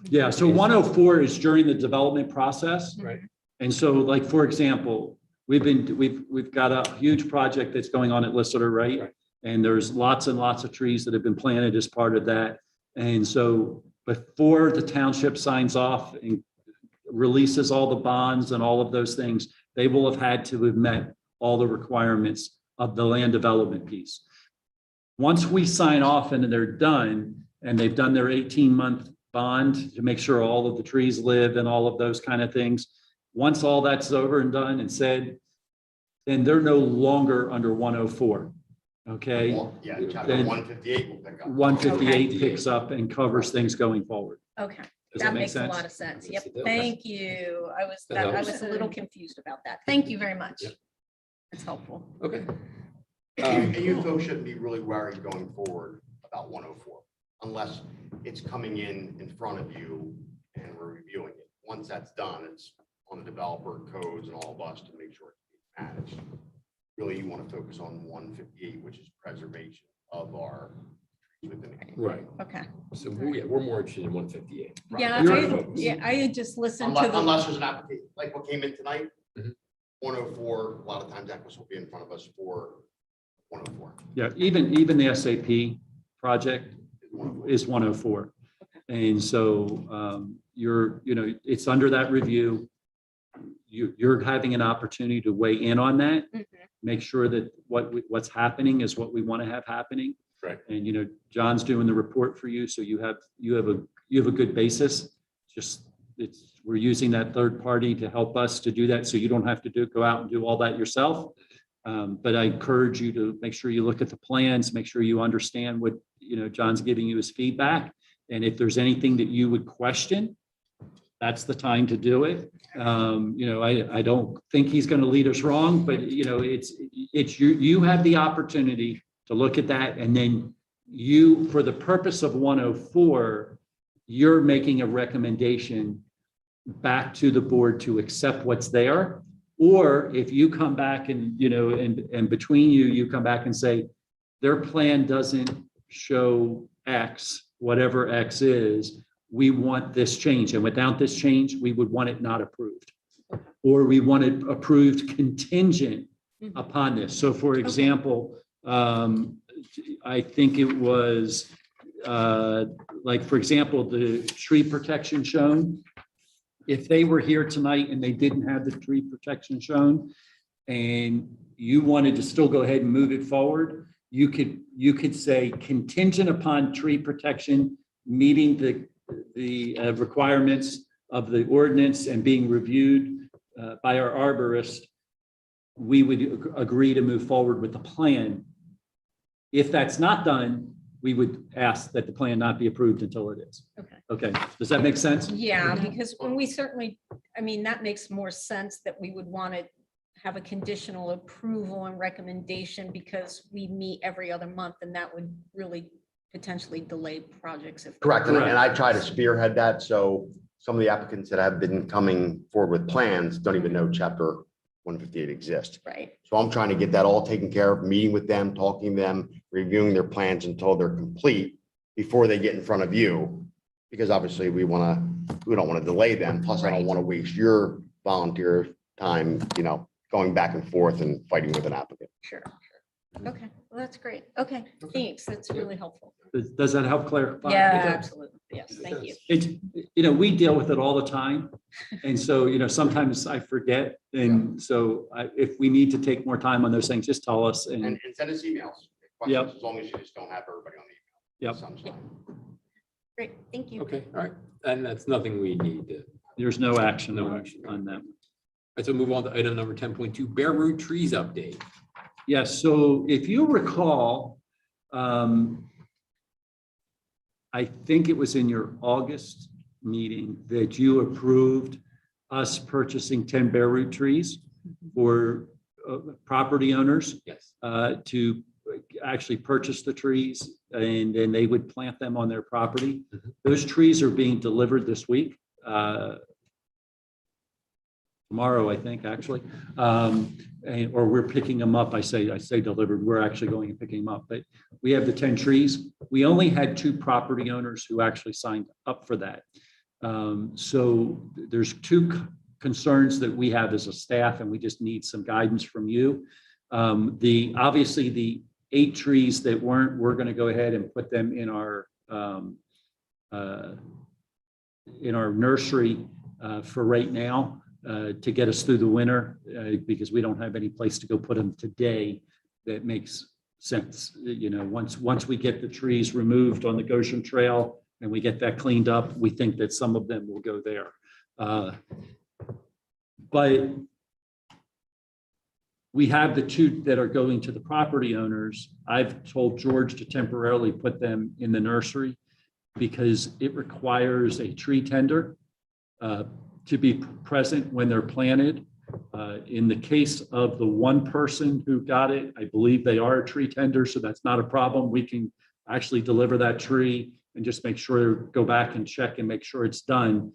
Speaker 5: yeah. So 104 is during the development process.
Speaker 2: Right.
Speaker 5: And so like, for example, we've got a huge project that's going on at Lister, right?
Speaker 2: Right.
Speaker 5: And there's lots and lots of trees that have been planted as part of that. And so before the township signs off and releases all the bonds and all of those things, they will have had to have met all the requirements of the land development piece. Once we sign off and they're done, and they've done their 18-month bond to make sure all of the trees live and all of those kind of things, once all that's over and done and said, then they're no longer under 104. Okay,
Speaker 6: Well, yeah, chapter
Speaker 5: Then-
Speaker 6: 158 will pick up.
Speaker 5: 158 picks up and covers things going forward.
Speaker 1: Okay,
Speaker 5: Does
Speaker 1: that
Speaker 5: make
Speaker 1: makes a
Speaker 5: sense?
Speaker 1: lot of sense.
Speaker 2: Yes,
Speaker 1: Yep,
Speaker 2: it does.
Speaker 1: thank you. I
Speaker 2: That helps.
Speaker 1: was a little confused about that. Thank you very much.
Speaker 2: Yep.
Speaker 1: That's helpful.
Speaker 2: Okay.
Speaker 6: And you folks shouldn't be really worried going forward about 104, unless it's coming in front of you and we're reviewing it. Once that's done, it's on the developer, codes, and all of us to make sure it's being managed. Really, you want to focus on 158, which is preservation of our trees within the community.
Speaker 2: Right.
Speaker 1: Okay.
Speaker 2: So we're more interested in 158.
Speaker 1: Yeah,
Speaker 2: You're-
Speaker 1: I had just listened to
Speaker 6: Unless
Speaker 1: the,
Speaker 6: there's an application, like what came in tonight,
Speaker 2: Mhm.
Speaker 6: 104, a lot of times Equus will be in front of us for 104.
Speaker 5: Yeah, even the SAP project
Speaker 6: is 104.
Speaker 5: is 104. And so it's under that review. You're having an opportunity to weigh in on that,
Speaker 1: Mhm.
Speaker 5: make sure that what's happening is what we want to have happening.
Speaker 2: Right.
Speaker 5: And, John's doing the report for you, so you have a good basis. We're using that third party to help us to do that, so you don't have to go out and do all that yourself. But I encourage you to make sure you look at the plans, make sure you understand what, John's giving you as feedback. And if there's anything that you would question, that's the time to do it. I don't think he's going to lead us wrong, but it's you have the opportunity to look at that. And then for the purpose of 104, you're making a recommendation back to the board to accept what's there. Or if you come back and, and between you come back and say, their plan doesn't show X, whatever X is, we want this change. And without this change, we would want it not approved. Or we want it approved contingent
Speaker 1: Mhm.
Speaker 5: upon this. So for example, I think it was for example, the tree protection shown. If they were here tonight and they didn't have the tree protection shown and you wanted to still go ahead and move it forward, you could say contingent upon tree protection meeting the requirements of the ordinance and being reviewed by our arborist, we would agree to move forward with the plan. If that's not done, we would ask that the plan not be approved until it is.
Speaker 1: okay.
Speaker 5: Okay, does that make sense?
Speaker 1: Yeah, because when we certainly, that makes more sense that we would want to have a conditional approval and recommendation because we meet every other month and that would really potentially delay projects if.
Speaker 6: Correct, and I try to spearhead that, so some of the applicants that have been coming forward with plans don't even know chapter 158 exists.
Speaker 1: Right,
Speaker 6: So I'm trying to get that all taken care of, meeting with them, talking to them, reviewing their plans until they're complete before they get in front of you. Because obviously we don't want to delay them. Plus, I don't want to waste your volunteer time, going back and forth and fighting with an applicant.
Speaker 1: sure. Okay, well, that's great. Okay, thanks. That's really helpful.
Speaker 5: Does that help clarify?
Speaker 1: Yeah, absolutely. Yes, thank you.
Speaker 5: It's, we deal with it all the time. And so, sometimes I forget. And so if we need to take more time on those things, just tell us.
Speaker 6: And
Speaker 5: And
Speaker 6: send us emails,
Speaker 5: Yep.
Speaker 6: questions, as long as you just don't have everybody on the
Speaker 5: Yep.
Speaker 6: email. Sunshine.
Speaker 1: Great, thank you.
Speaker 2: Okay, all right. And that's nothing we need to.
Speaker 5: there's no action
Speaker 2: No
Speaker 5: on
Speaker 2: action.
Speaker 5: on that.
Speaker 2: All right, so move on to item number 10.2, bare root trees update.
Speaker 5: Yes, so if you recall, I think it was in your August meeting that you approved us purchasing 10 bare root trees for property owners
Speaker 2: Yes.
Speaker 5: to actually purchase the trees and then they would plant them on their property.
Speaker 2: Mhm.
Speaker 5: Those trees are being delivered this week. Tomorrow, I think, actually. Or we're picking them up. I say delivered, we're actually going and picking them up, but we have the 10 trees. We only had 2 property owners who actually signed up for that. So there's concerns that we have as a staff, and we just need some guidance from you. Obviously the 8 trees that weren't, we're going to go ahead and put them in our nursery for right now to get us through the winter because we don't have any place to go put them today. That makes sense. You know, once we get the trees removed on the Goshen Trail and we get that cleaned up, we think that some of them will go there. But we have the 2 that are going to the property owners. I've told George to temporarily put them in the nursery because it requires a tree tender to be present when they're planted. In the case of the one person who got it, I believe they are a tree tender, so that's not a problem. We can actually deliver that tree and just make sure, go back and check and make sure it's done.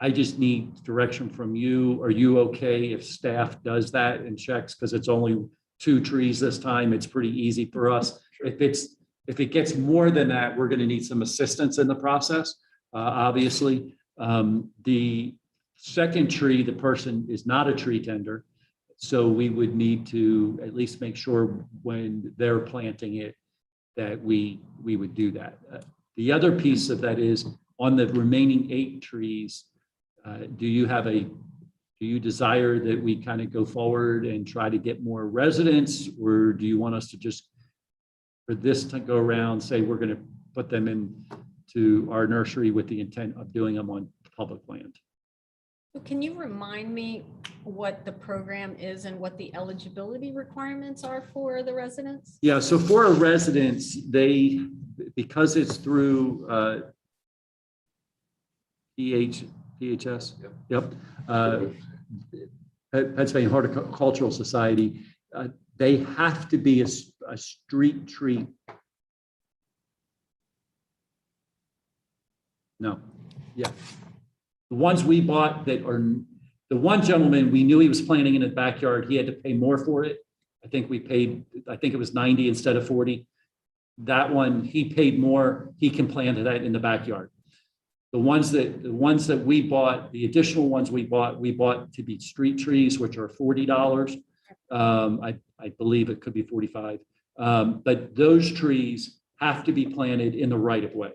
Speaker 5: I just need direction from you. Are you okay if staff does that and checks? Because it's only 2 trees this time. It's pretty easy for us. If it gets more than that, we're going to need some assistance in the process. Obviously, the second tree, the person is not a tree tender. So we would need to at least make sure when they're planting it that we would do that. The other piece of that is on the remaining 8 trees, do you desire that we kind of go forward and try to get more residents, or do you want us to just, for this to go around, say we're going to put them into our nursery with the intent of doing them on public land?
Speaker 1: So can you remind me what the program is and what the eligibility requirements are for the residents?
Speaker 5: Yeah, so for our residents, because it's through PHS, yep, Pennsylvania Horticultural Society, they have to be a street tree. No, yeah. The ones we bought that are, the one gentleman, we knew he was planting in his backyard. He had to pay more for it. I think it was 90 instead of 40. That one, he paid more. He can plant that in the backyard. The ones that we bought, the additional ones we bought to be street trees, which are $40. I believe it could be 45. But those trees have to be planted in the right of way.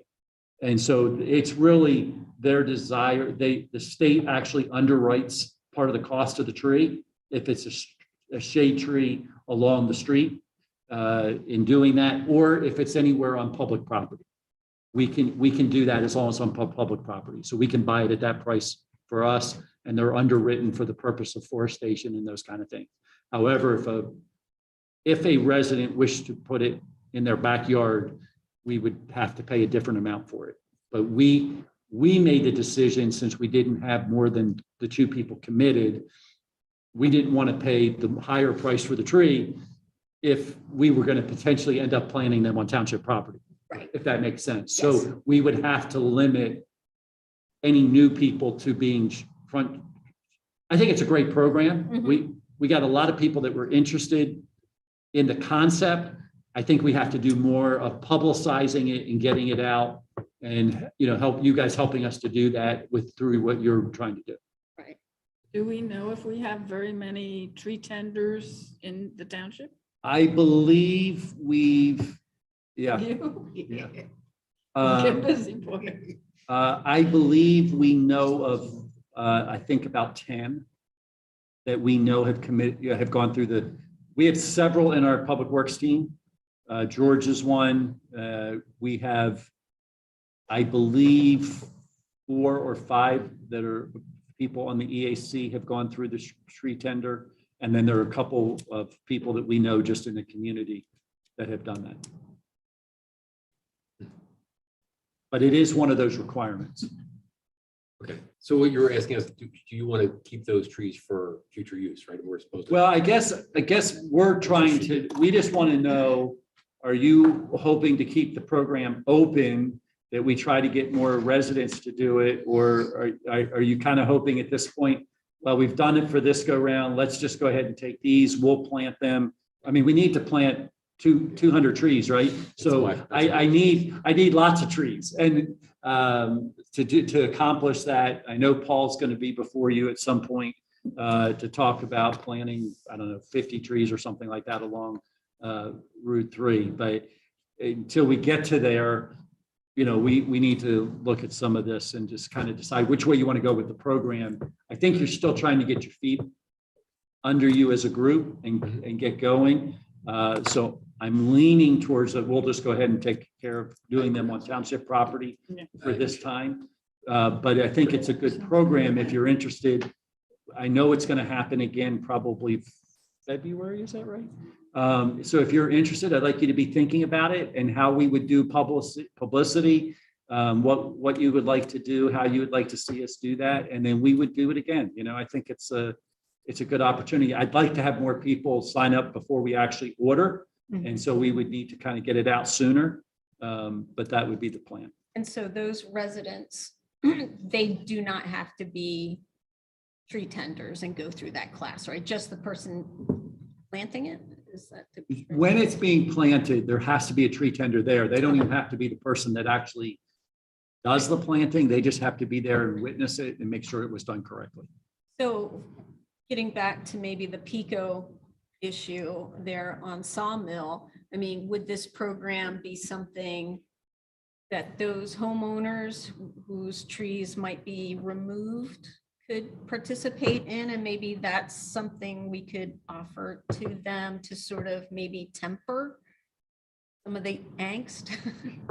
Speaker 5: And so it's really their desire. The state actually underwrites part of the cost of the tree if it's a shade tree along the street in doing that, or if it's anywhere on public property. We can do that as long as on public property. So we can buy it at that price for us, and they're underwritten for the purpose of forestation and those kind of things. However, if a resident wished to put it in their backyard, we would have to pay a different amount for it. But we made the decision, since we didn't have more than the 2 people committed, we didn't want to pay the higher price for the tree if we were going to potentially end up planting them on township property.
Speaker 1: Right.
Speaker 5: If that makes sense.
Speaker 1: Yes.
Speaker 5: So we would have to limit any new people to being front. I think it's a great program.
Speaker 1: Mhm.
Speaker 5: We got a lot of people that were interested in the concept. I think we have to do more of publicizing it and getting it out, and help you guys helping us to do that through what you're trying to do.
Speaker 1: Right.
Speaker 3: Do we know if we have very many tree tenders in the township?
Speaker 5: I believe yeah.
Speaker 3: You?
Speaker 5: Yeah.
Speaker 3: Get busy, boy.
Speaker 5: I believe we know of, I think about 10 that we know have gone through we have several in our public works team. George is one. We have, I believe, 4 or 5 that are people on the EAC have gone through the tree tender. And then there are a couple of people that we know just in the community that have done that. But it is one of those requirements.
Speaker 2: Okay, so what you're asking us, do you want to keep those trees for future use, right? We're supposed to.
Speaker 5: Well, I guess we're we just want to know, are you hoping to keep the program open, that we try to get more residents to do it? Or are you kind of hoping at this point, well, we've done it for this go round, let's just go ahead and take these, we'll plant them. I mean, we need to plant 200 trees, right? So I need lots of trees. And to accomplish that. I know Paul's going to be before you at some point to talk about planting, I don't know, 50 trees or something like that along Route 3. But until we get to there, you know, we need to look at some of this and just kind of decide which way you want to go with the program. I think you're still trying to get your feet under you as a group and get going. So I'm leaning towards that. We'll just go ahead and take care of doing them on township property for this time. But I think it's a good program if you're interested. I know it's going to happen again, probably February, is that right? So if you're interested, I'd like you to be thinking about it and how we would do publicity, what you would like to do, how you would like to see us do that. And then we would do it again. You know, I think it's a good opportunity. I'd like to have more people sign up before we actually order. And so we would need to kind of get it out sooner, but that would be the plan.
Speaker 1: And so those residents, they do not have to be tree tenders and go through that class, right? Just the person planting it? Is that
Speaker 5: When it's being planted, there has to be a tree tender there. They don't even have to be the person that actually does the planting. They just have to be there and witness it and make sure it was done correctly.
Speaker 1: So getting back to maybe the Pico issue there on Sawmill, I mean, would this program be something that those homeowners whose trees might be removed could participate in? And maybe that's something we could offer to them to sort of maybe temper some of the angst.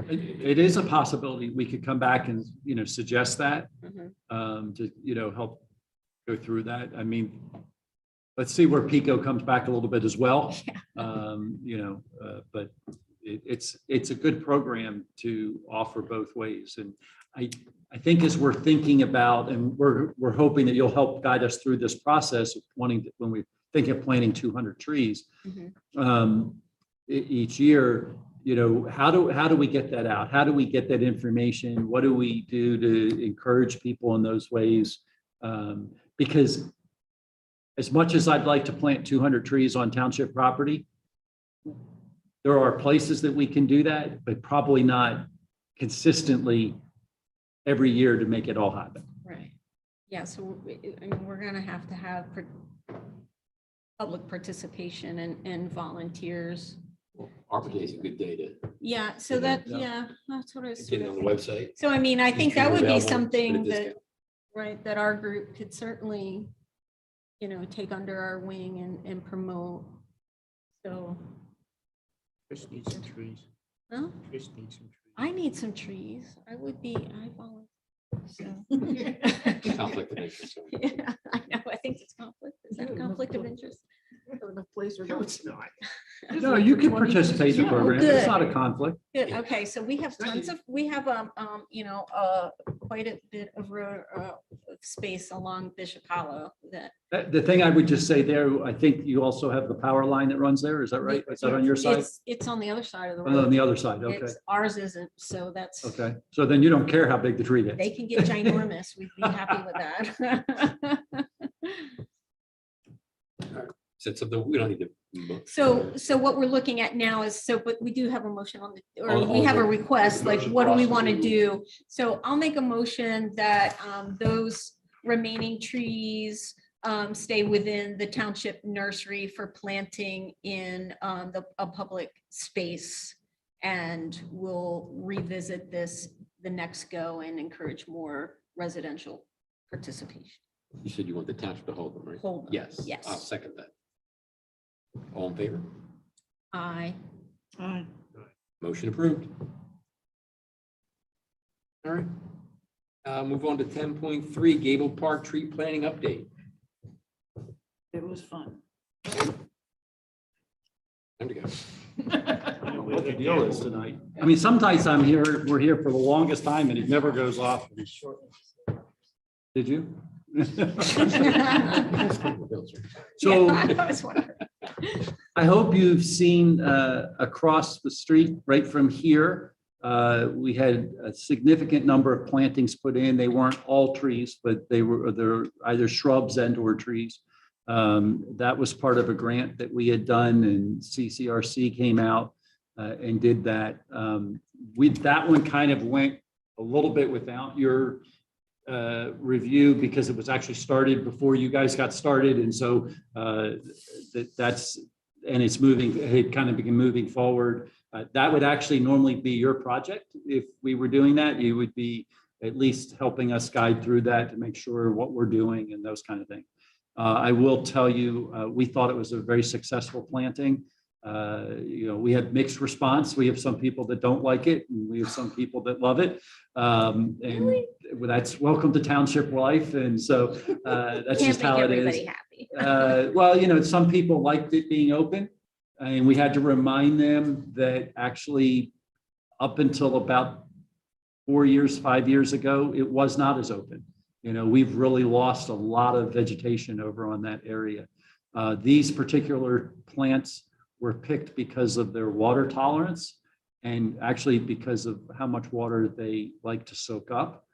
Speaker 5: It is a possibility. We could come back and, you know, suggest that to, you know, help go through that. I mean, let's see where Pico comes back a little bit as well. You know, but it's a good program to offer both ways. And I think as we're thinking about, and we're hoping that you'll help guide us through this process of when we think of planting 200 trees each year, you know, how do we get that out? How do we get that information? What do we do to encourage people in those ways? Because as much as I'd like to plant 200 trees on township property, there are places that we can do that, but probably not consistently every year to make it all happen.
Speaker 1: Right. Yeah, so I mean, we're gonna have to have public participation and volunteers.
Speaker 2: Well, Arbor Day is a good day to
Speaker 1: Yeah, so that, yeah, that's what I was.
Speaker 2: get it on the website.
Speaker 1: So I mean, I think that would be
Speaker 2: Available,
Speaker 1: something
Speaker 2: get a
Speaker 1: that,
Speaker 2: discount.
Speaker 1: right, that our group could certainly, you know, take under our wing and promote. So,
Speaker 8: Just need some trees.
Speaker 1: huh?
Speaker 8: Just need some trees.
Speaker 1: I need some trees. I volunteer, so.
Speaker 2: Conflict of interest.
Speaker 1: Yeah, I know, I think it's conflict. Is that a conflict of interest?
Speaker 8: No, it's not.
Speaker 5: No, you can participate in the program. It's
Speaker 1: good.
Speaker 5: not a conflict.
Speaker 1: Good, okay, so we have tons of, we have, you know, quite a bit of road, space along Bishop Hollow that.
Speaker 5: The thing I would just say there, I think you also have the power line that runs there. Is that right? Is that on your side?
Speaker 1: It's on the other side of the
Speaker 5: On
Speaker 1: road.
Speaker 5: the other side, okay.
Speaker 1: Ours isn't, so that's,
Speaker 5: Okay, so then you don't care how big the tree
Speaker 1: they
Speaker 5: gets.
Speaker 1: can get ginormous. We'd be happy with that.
Speaker 2: So we don't need to.
Speaker 1: So what we're looking at now is, but we do have a motion on the, or
Speaker 2: On-
Speaker 1: we
Speaker 2: on
Speaker 1: have a
Speaker 2: the-
Speaker 1: request, like,
Speaker 6: motion
Speaker 1: what do we
Speaker 6: process
Speaker 1: want to
Speaker 6: is-
Speaker 1: do? So I'll make a motion that those remaining trees stay within the township nursery for planting in a public space. And we'll revisit this the next go and encourage more residential participation.
Speaker 2: You said you want the township to hold them, right?
Speaker 1: Hold them,
Speaker 2: Yes.
Speaker 1: yes.
Speaker 2: I'll second that. All in favor?
Speaker 1: Aye.
Speaker 3: Aye.
Speaker 2: Motion approved. All right. Move on to 10.3, Gable Park tree planting update.
Speaker 3: It was fun.
Speaker 2: Time to go.
Speaker 5: I don't know what the deal is tonight. I mean, sometimes we're here for the longest time and it never goes off. Did you? So
Speaker 1: Yeah, I was wondering.
Speaker 5: I hope you've seen across the street right from here. We had a significant number of plantings put in. They weren't all trees, but they're either shrubs and or trees. That was part of a grant that we had done, and CCRC came out and did that. That one kind of went a little bit without your review because it was actually started before you guys got started. And so it's moving, it kind of began moving forward. That would actually normally be your project. If we were doing that, you would be at least helping us guide through that to make sure what we're doing and those kind of things. I will tell you, we thought it was a very successful planting. We have mixed response. We have some people that don't like it, and we have some people that love it. And that's welcome to township life. And so that's
Speaker 1: Can't
Speaker 5: just how
Speaker 1: make
Speaker 5: it is.
Speaker 1: everybody happy.
Speaker 5: Well, some people liked it being open, and we had to remind them that actually up until about 5 years ago, it was not as open. We've really lost a lot of vegetation over on that area. These particular plants were picked because of their water tolerance and actually because of how much water they like to soak up,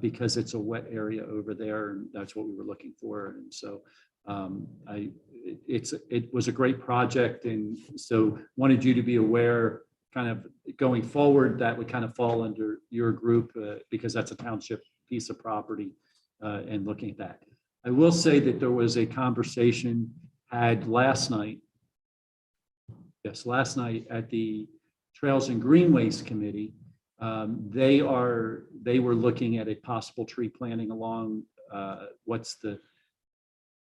Speaker 5: because it's a wet area over there, and that's what we were looking for. And so it was a great project, and so wanted you to be aware kind of going forward that would kind of fall under your group because that's a township piece of property, and looking at that. I will say that there was a conversation had last night at the Trails and Greenways Committee. They were looking at a possible tree planting along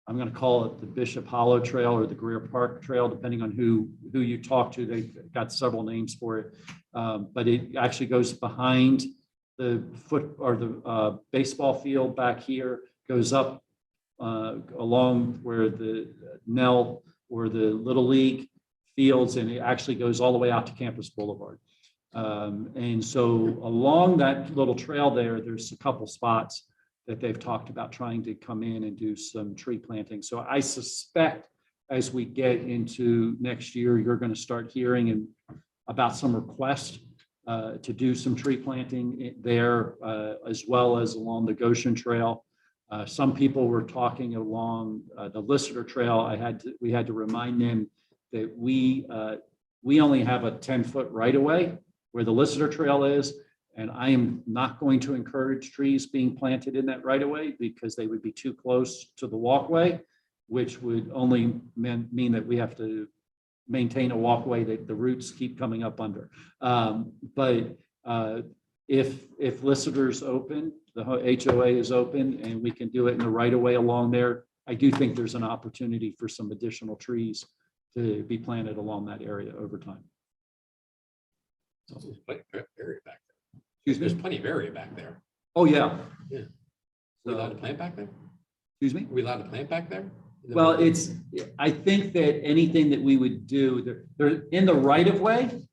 Speaker 5: I'm going to call it the Bishop Hollow Trail or the Greer Park Trail, depending on who you talk to. They've got several names for it, but it actually goes behind the baseball field back here, goes up along where the Nell or the Little League fields, and it actually goes all the way out to Campus Boulevard. And so along that little trail there's a couple spots that they've talked about trying to come in and do some tree planting. So I suspect as we get into next year, you're going to start hearing about some requests to do some tree planting there, as well as along the Goshen Trail. Some people were talking along the Lister Trail. We had to remind them that we only have a 10-foot right of way where the Lister Trail is. And I am not going to encourage trees being planted in that right of way because they would be too close to the walkway, which would only mean that we have to maintain a walkway that the roots keep coming up under. But if Lister's open, the HOA is open, and we can do it in the right of way along there, I do think there's an opportunity for some additional trees to be planted along that area over time.
Speaker 2: There's plenty of area back there.
Speaker 5: Excuse
Speaker 2: There's
Speaker 5: me?
Speaker 2: plenty of area back there.
Speaker 5: Oh, yeah.
Speaker 2: Yeah. Are we allowed to plant back there?
Speaker 5: Excuse me?
Speaker 2: Are we allowed to plant back there?
Speaker 5: Well, I think that anything that we would do, they're in the right of way.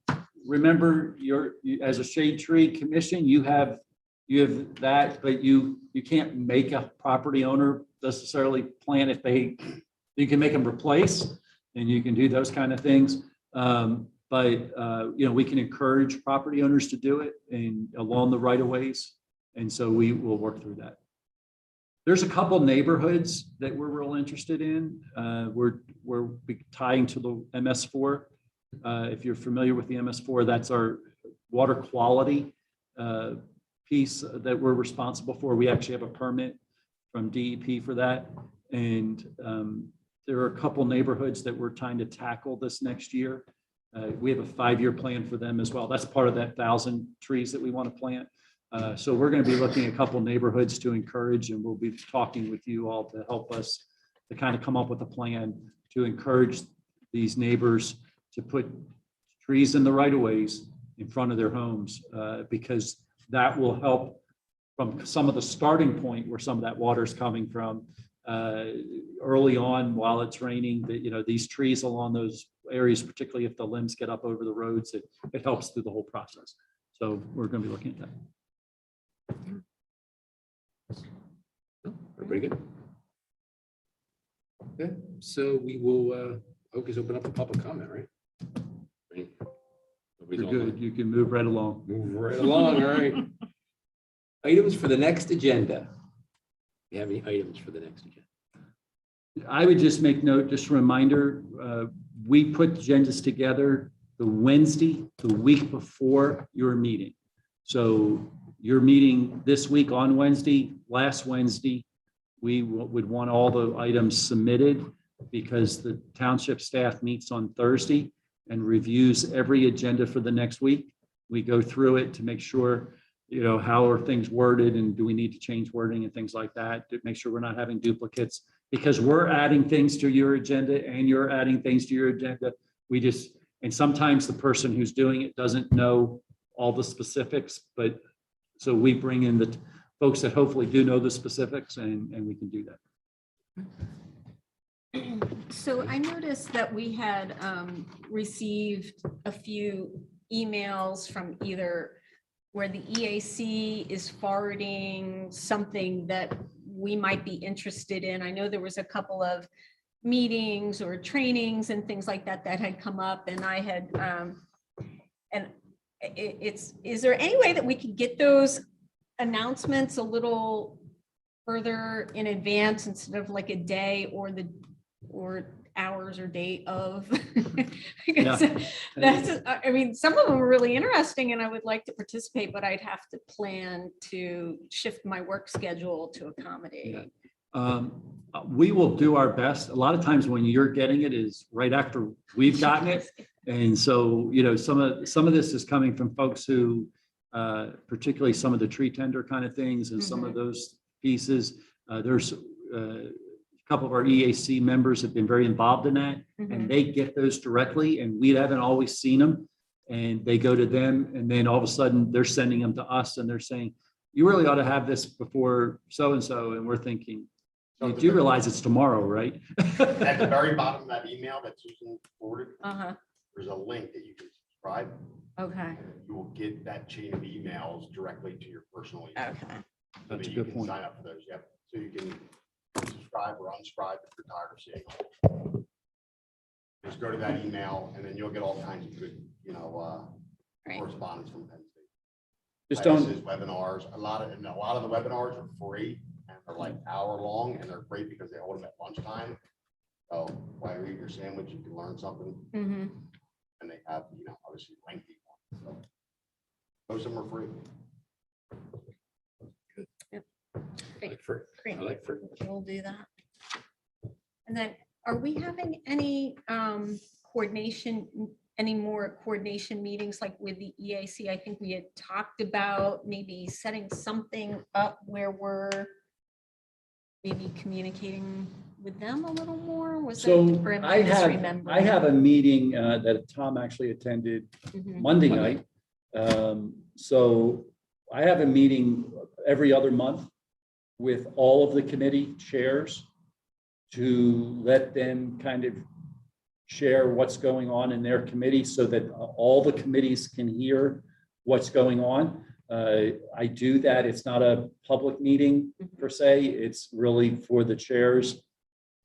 Speaker 5: Remember, as a shade tree commission, you have that, but you can't make a property owner necessarily plant if you can make them replace, and you can do those kind of things. But we can encourage property owners to do it and along the right of ways. And so we will work through that. There's a couple neighborhoods that we're real interested in. We're tying to the MS4. If you're familiar with the MS4, that's our water quality piece that we're responsible for. We actually have a permit from DEP for that. And there are a couple neighborhoods that we're trying to tackle this next year. We have a 5-year plan for them as well. That's part of that 1,000 trees that we want to plant. So we're going to be looking at a couple neighborhoods to encourage, and we'll be talking with you all to help us to kind of come up with a plan to encourage these neighbors to put trees in the right of ways in front of their homes, because that will help from some of the starting point where some of that water is coming from early on while it's raining. That these trees along those areas, particularly if the limbs get up over the roads, it helps through the whole process. So we're going to be looking at that.
Speaker 2: Everybody good? Okay, so we will Oak open up the public comment, right? Right. Nobody's
Speaker 5: You're
Speaker 2: online.
Speaker 5: good. You can move right along.
Speaker 2: Move right along, all right. Items for the next agenda. Do you have any items for the next agenda?
Speaker 5: I would just make note, just a reminder, we put agendas together the Wednesday, the week before your meeting. So, Your meeting this week on Wednesday, last Wednesday, we would want all the items submitted because the township staff meets on Thursday and reviews every agenda for the next week. We go through it to make sure, how are things worded and do we need to change wording and things like that to make sure we're not having duplicates, because we're adding things to your agenda and you're adding things to your agenda. And sometimes the person who's doing it doesn't know all the specifics, but so we bring in the folks that hopefully do know the specifics and we can do that.
Speaker 1: So I noticed that we had received a few emails from either where the EAC is forwarding something that we might be interested in. I know there was a couple of meetings or trainings and things like that that had come up, and I had, is there any way that we could get those announcements a little further in advance instead of like a day or hours or date of? I mean, some of them are really interesting and I would like to participate, but I'd have to plan to shift my work schedule to accommodate.
Speaker 5: We will do our best. A lot of times when you're getting it is right after we've gotten it. And so, some of this is coming from folks who, particularly some of the tree tender kind of things and some of those pieces. There's a couple of our EAC members have been very involved in that, and they get those directly, and we haven't always seen them. And they go to them, and then all of a sudden they're sending them to us, and they're saying, "You really ought to have this before so and so." And we're thinking, you do realize it's tomorrow, right?
Speaker 6: At the very bottom of that email that Susan forwarded,
Speaker 1: Uh-huh.
Speaker 6: there's a link that you can subscribe.
Speaker 1: Okay.
Speaker 6: And you will get that chain of emails directly to your personal email.
Speaker 1: Okay.
Speaker 6: So
Speaker 5: That's
Speaker 6: that
Speaker 5: a
Speaker 6: you
Speaker 5: good
Speaker 6: can
Speaker 5: point.
Speaker 6: sign up for those. Yep. So you can subscribe or unsubscribe if you're tired of seeing them. Just go to that email and then you'll get all kinds of good,
Speaker 1: Right.
Speaker 6: correspondence from Penn State.
Speaker 5: Just
Speaker 6: Classes,
Speaker 5: don't,
Speaker 6: webinars, a lot of the webinars are free and they're like hour long and they're great because they hold them at lunchtime. So while you eat your sandwich, you can learn something.
Speaker 1: Mm-hmm.
Speaker 6: And they have, obviously lengthy ones. So most of them are free.
Speaker 1: Great.
Speaker 2: I like fruit.
Speaker 1: We'll do that. And then, are we having any more coordination meetings like with the EAC? I think we had talked about maybe setting something up where we're maybe communicating with them a little more. Was
Speaker 5: so
Speaker 1: it? Or am
Speaker 5: I
Speaker 1: misremembering?
Speaker 5: have a meeting that Tom actually attended
Speaker 1: Mhm.
Speaker 5: Monday night. So I have a meeting every other month with all of the committee chairs to let them kind of share what's going on in their committee so that all the committees can hear what's going on. I do that. It's not a public meeting per se. It's really for the chairs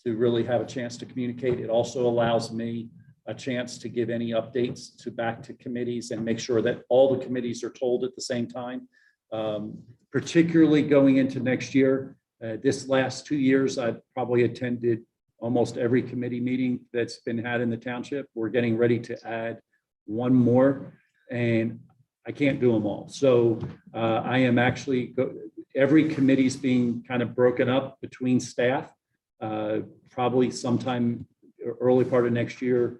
Speaker 5: to really have a chance to communicate. It also allows me a chance to give any updates back to committees and make sure that all the committees are told at the same time. Particularly going into next year, this last 2 years, I've probably attended almost every committee meeting that's been had in the township. We're getting ready to add one more, and I can't do them all. So I am actually, every committee's being kind of broken up between staff. Probably sometime early part of next year,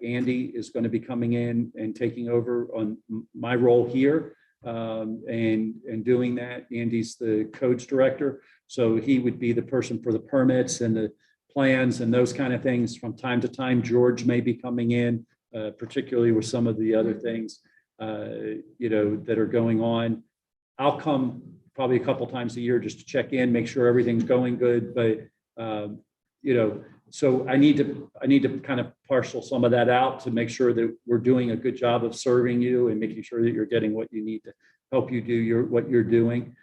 Speaker 5: Andy is going to be coming in and taking over on my role here and doing that. Andy's the codes director, so he would be the person for the permits and the plans and those kind of things. From time to time, George may be coming in, particularly with some of the other things, that are going on. I'll come probably a couple times a year just to check in, make sure everything's going good. But, so I need to kind of parcel some of that out to make sure that we're doing a good job of serving you and making sure that you're getting what you need to help you do what you're doing.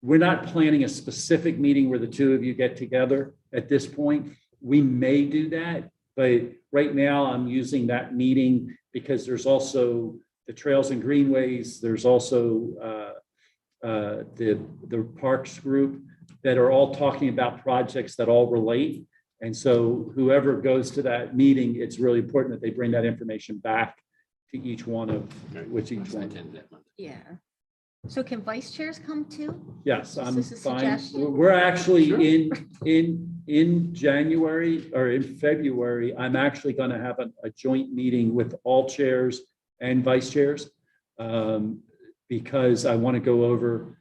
Speaker 5: We're not planning a specific meeting where the two of you get together at this point. We may do that, but right now I'm using that meeting because there's also the Trails and Greenways. There's also the Parks group that are all talking about projects that all relate. And so whoever goes to that meeting, it's really important that they bring that information back to each one of, which each
Speaker 2: I
Speaker 5: one.
Speaker 2: attended that month.
Speaker 1: Yeah. So can vice chairs come too?
Speaker 5: Yes,
Speaker 1: Is
Speaker 5: I'm
Speaker 1: this a
Speaker 5: fine.
Speaker 1: suggestion?
Speaker 5: We're actually
Speaker 2: Sure.
Speaker 5: in January or in February, I'm actually going to have a joint meeting with all chairs and vice chairs. Because I want to go over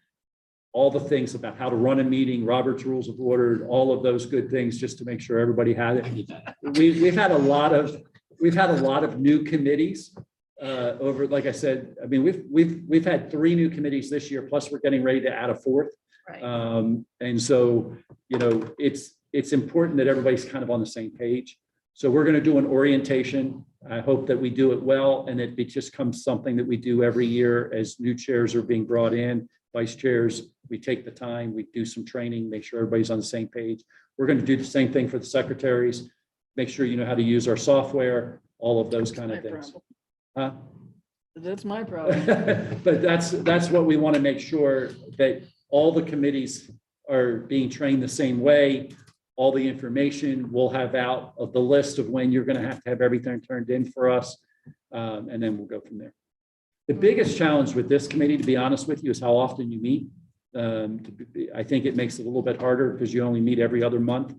Speaker 5: all the things about how to run a meeting, Robert's Rules of Order, all of those good things, just to make sure everybody had
Speaker 2: I
Speaker 5: it.
Speaker 2: need that.
Speaker 5: We've had a lot of new committees over, like I said, I mean, we've had 3 new committees this year, plus we're getting ready to add a 4th.
Speaker 1: Right.
Speaker 5: And so, you know, it's important that everybody's kind of on the same page. So we're going to do an orientation. I hope that we do it well and it just comes something that we do every year as new chairs are being brought in, vice chairs, we take the time, we do some training, make sure everybody's on the same page. We're going to do the same thing for the secretaries, make sure you know how to use our software, all of those kind of
Speaker 3: My
Speaker 5: things.
Speaker 3: problem. That's my problem.
Speaker 5: But that's what we want to make sure, that all the committees are being trained the same way. All the information we'll have out of the list of when you're going to have everything turned in for us. And then we'll go from there. The biggest challenge with this committee, to be honest with you, is how often you meet. I think it makes it a little bit harder because you only meet every other month.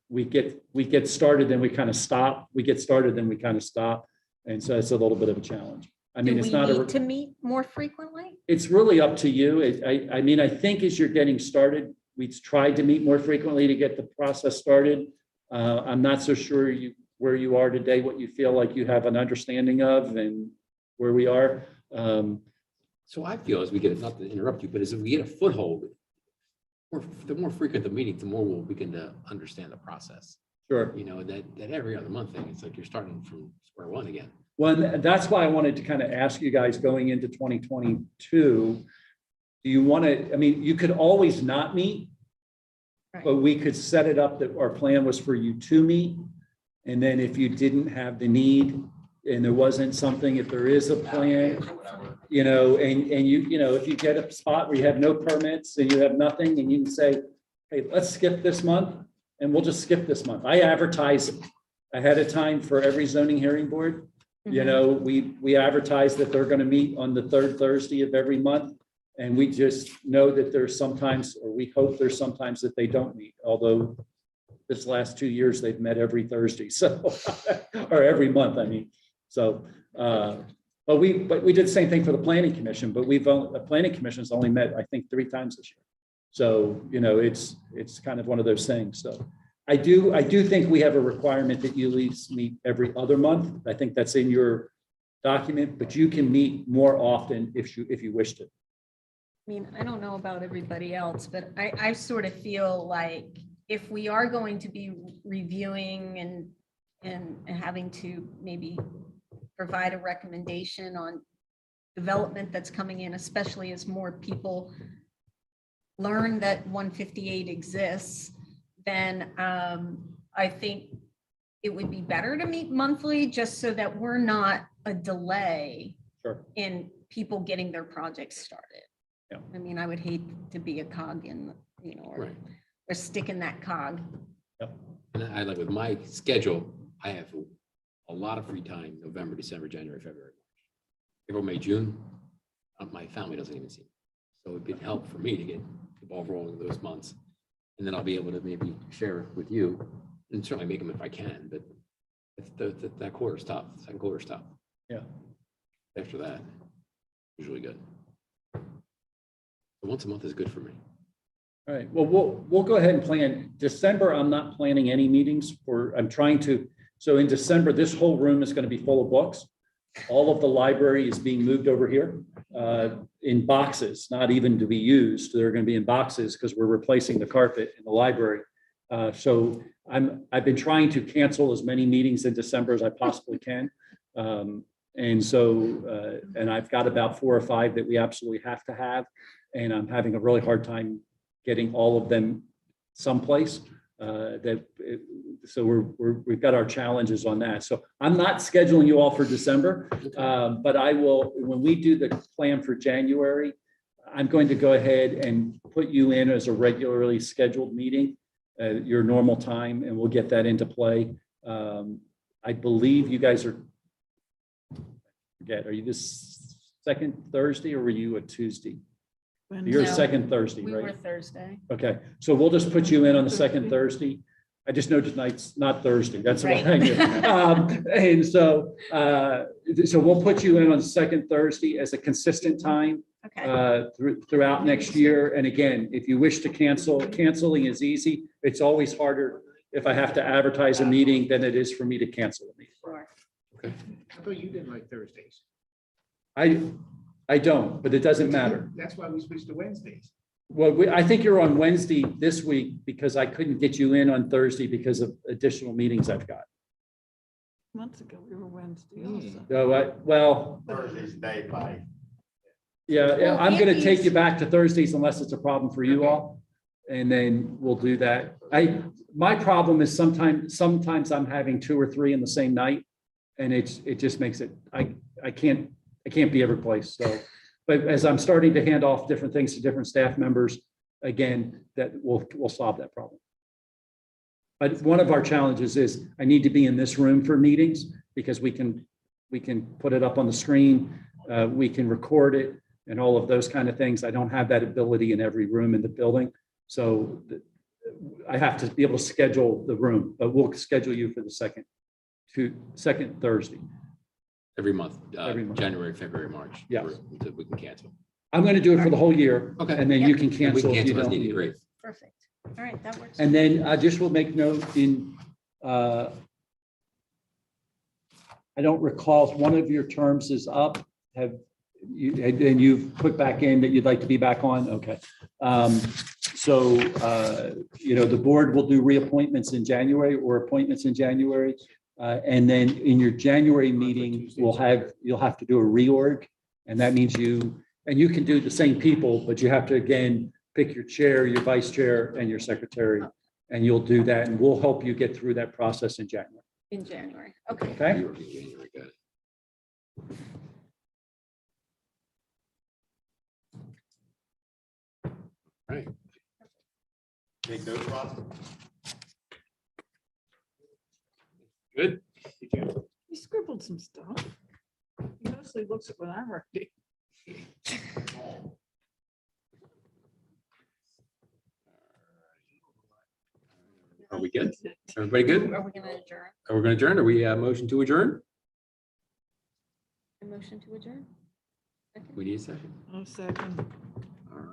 Speaker 5: We get started, then we kind of stop. We get started, then we kind of stop. And so it's a little bit of a challenge. I mean,
Speaker 1: Do
Speaker 5: it's
Speaker 1: we
Speaker 5: not
Speaker 1: need to meet more frequently?
Speaker 5: it's really up to you. I mean, I think as you're getting started, we tried to meet more frequently to get the process started. I'm not so sure where you are today, what you feel like you have an understanding of and where we are.
Speaker 2: So I feel as we get, not to interrupt you, but as we get a foothold, the more frequent the meetings, the more we'll begin to understand the process.
Speaker 5: Sure.
Speaker 2: You know, that every other month thing, it's like you're starting from square one again.
Speaker 5: Well, and that's why I wanted to kind of ask you guys going into 2022, do you want to, I mean, you could always not meet,
Speaker 1: Right.
Speaker 5: but we could set it up that our plan was for you to meet. And then if you didn't have the need and there wasn't something, if there is a plan, you know, and you know, if you get a spot where you have no permits and you have nothing and you can say, hey, let's skip this month and we'll just skip this month. I advertise ahead of time for every zoning hearing board. You know, we advertise that they're going to meet on the 3rd Thursday of every month. And we just know that there's sometimes, or we hope there's sometimes that they don't meet, although this last 2 years, they've met every Thursday, so, or every month, I mean. So, but we did the same thing for the planning commission, but the planning commission has only met, I think, 3 times this year. So, you know, it's kind of one of those things. So I do think we have a requirement that you at least meet every other month. I think that's in your document, but you can meet more often if you wish to.
Speaker 1: I mean, I don't know about everybody else, but I sort of feel like if we are going to be reviewing and having to maybe provide a recommendation on development that's coming in, especially as more people learn that 158 exists, then I think it would be better to meet monthly just so that we're not a delay
Speaker 5: Sure.
Speaker 1: in people getting their projects started.
Speaker 5: Yeah.
Speaker 1: I mean, I would hate to be a cog in, you know, or stick in that cog.
Speaker 2: And I like with my schedule, I have a lot of free time, November, December, January, February, March. April, May, June, my family doesn't even see me. So it'd be help for me to get the ball rolling those months. And then I'll be able to maybe share it with you and certainly make them if I can, but that quarter's tough, second quarter's tough.
Speaker 5: Yeah.
Speaker 2: After that, usually good. But once a month is good for me.
Speaker 5: All right, well, we'll go ahead and plan. December, I'm not planning any meetings I'm trying to, so in December, this whole room is going to be full of books. All of the library is being moved over here in boxes, not even to be used. They're going to be in boxes because we're replacing the carpet in the library. So I've been trying to cancel as many meetings in December as I possibly can. And so, and I've got about 4 or 5 that we absolutely have to have. And I'm having a really hard time getting all of them someplace. So we've got our challenges on that. So I'm not scheduling you all for December, but I will, when we do the plan for January, I'm going to go ahead and put you in as a regularly scheduled meeting at your normal time, and we'll get that into play. I believe you guys are, forget, are you this second Thursday or were you a Tuesday?
Speaker 3: When-
Speaker 5: You're a
Speaker 1: No,
Speaker 5: second Thursday,
Speaker 1: We were
Speaker 5: right?
Speaker 1: Thursday.
Speaker 5: Okay, so we'll just put you in on the second
Speaker 3: Thursday.
Speaker 5: Thursday. I just know tonight's not Thursday, that's what
Speaker 1: Right.
Speaker 5: I knew. And so we'll put you in on the second Thursday as a consistent time
Speaker 1: Okay,
Speaker 5: throughout next year. And again, if you wish to cancel, canceling is easy. It's always harder if I have to advertise a meeting than it is for me to cancel a meeting.
Speaker 1: sure.
Speaker 8: I thought you didn't like Thursdays.
Speaker 5: I don't, but it doesn't matter.
Speaker 8: That's why we switched to Wednesdays.
Speaker 5: Well, I think you're on Wednesday this week because I couldn't get you in on Thursday because of additional meetings I've got.
Speaker 3: Months ago, we were Wednesday also.
Speaker 5: So, well,
Speaker 6: Thursday's the day by.
Speaker 5: yeah,
Speaker 1: Well,
Speaker 5: I'm gonna take
Speaker 1: Andy's-
Speaker 5: you back to Thursdays unless it's a problem for you all. And then we'll do that. My problem is sometimes I'm having 2 or 3 in the same night. And it just makes it, I can't be every place. So, but as I'm starting to hand off different things to different staff members, again, that will solve that problem. But one of our challenges is I need to be in this room for meetings because we can put it up on the screen. We can record it and all of those kind of things. I don't have that ability in every room in the building. So I have to be able to schedule the room, but we'll schedule you for the second Thursday.
Speaker 2: Every month,
Speaker 5: Every month.
Speaker 2: January, February, March.
Speaker 5: Yes.
Speaker 2: Until we can cancel.
Speaker 5: I'm going to do it for the whole year.
Speaker 2: Okay.
Speaker 5: And then you can
Speaker 2: And we
Speaker 5: cancel
Speaker 2: can
Speaker 5: if you
Speaker 2: cancel as
Speaker 5: don't
Speaker 2: needed,
Speaker 5: need
Speaker 2: great.
Speaker 5: it.
Speaker 1: Perfect. All right, that works.
Speaker 5: And then I just will make note I don't recall if one of your terms is up. Have you, and you've put back in that you'd like to be back on? Okay. So, the board will do reappointments in January or appointments in January. And then in your January meeting, you'll have to do a reorg. And that means you can do the same people, but you have to, again, pick your chair, your vice chair, and your secretary. And you'll do that, and we'll help you get through that process in January.
Speaker 1: In January. Okay.
Speaker 5: Okay?
Speaker 2: January, got it. Right.
Speaker 6: Take those, Rob?
Speaker 2: Good.
Speaker 3: He scribbled some stuff. He mostly looks at what I'm writing.
Speaker 2: Are we good? Everybody good?
Speaker 1: Are we gonna adjourn?
Speaker 2: Are we going to adjourn? Are we motion to adjourn?
Speaker 1: A motion to adjourn? Second?
Speaker 2: We need a second.
Speaker 3: Oh, second.
Speaker 2: All right.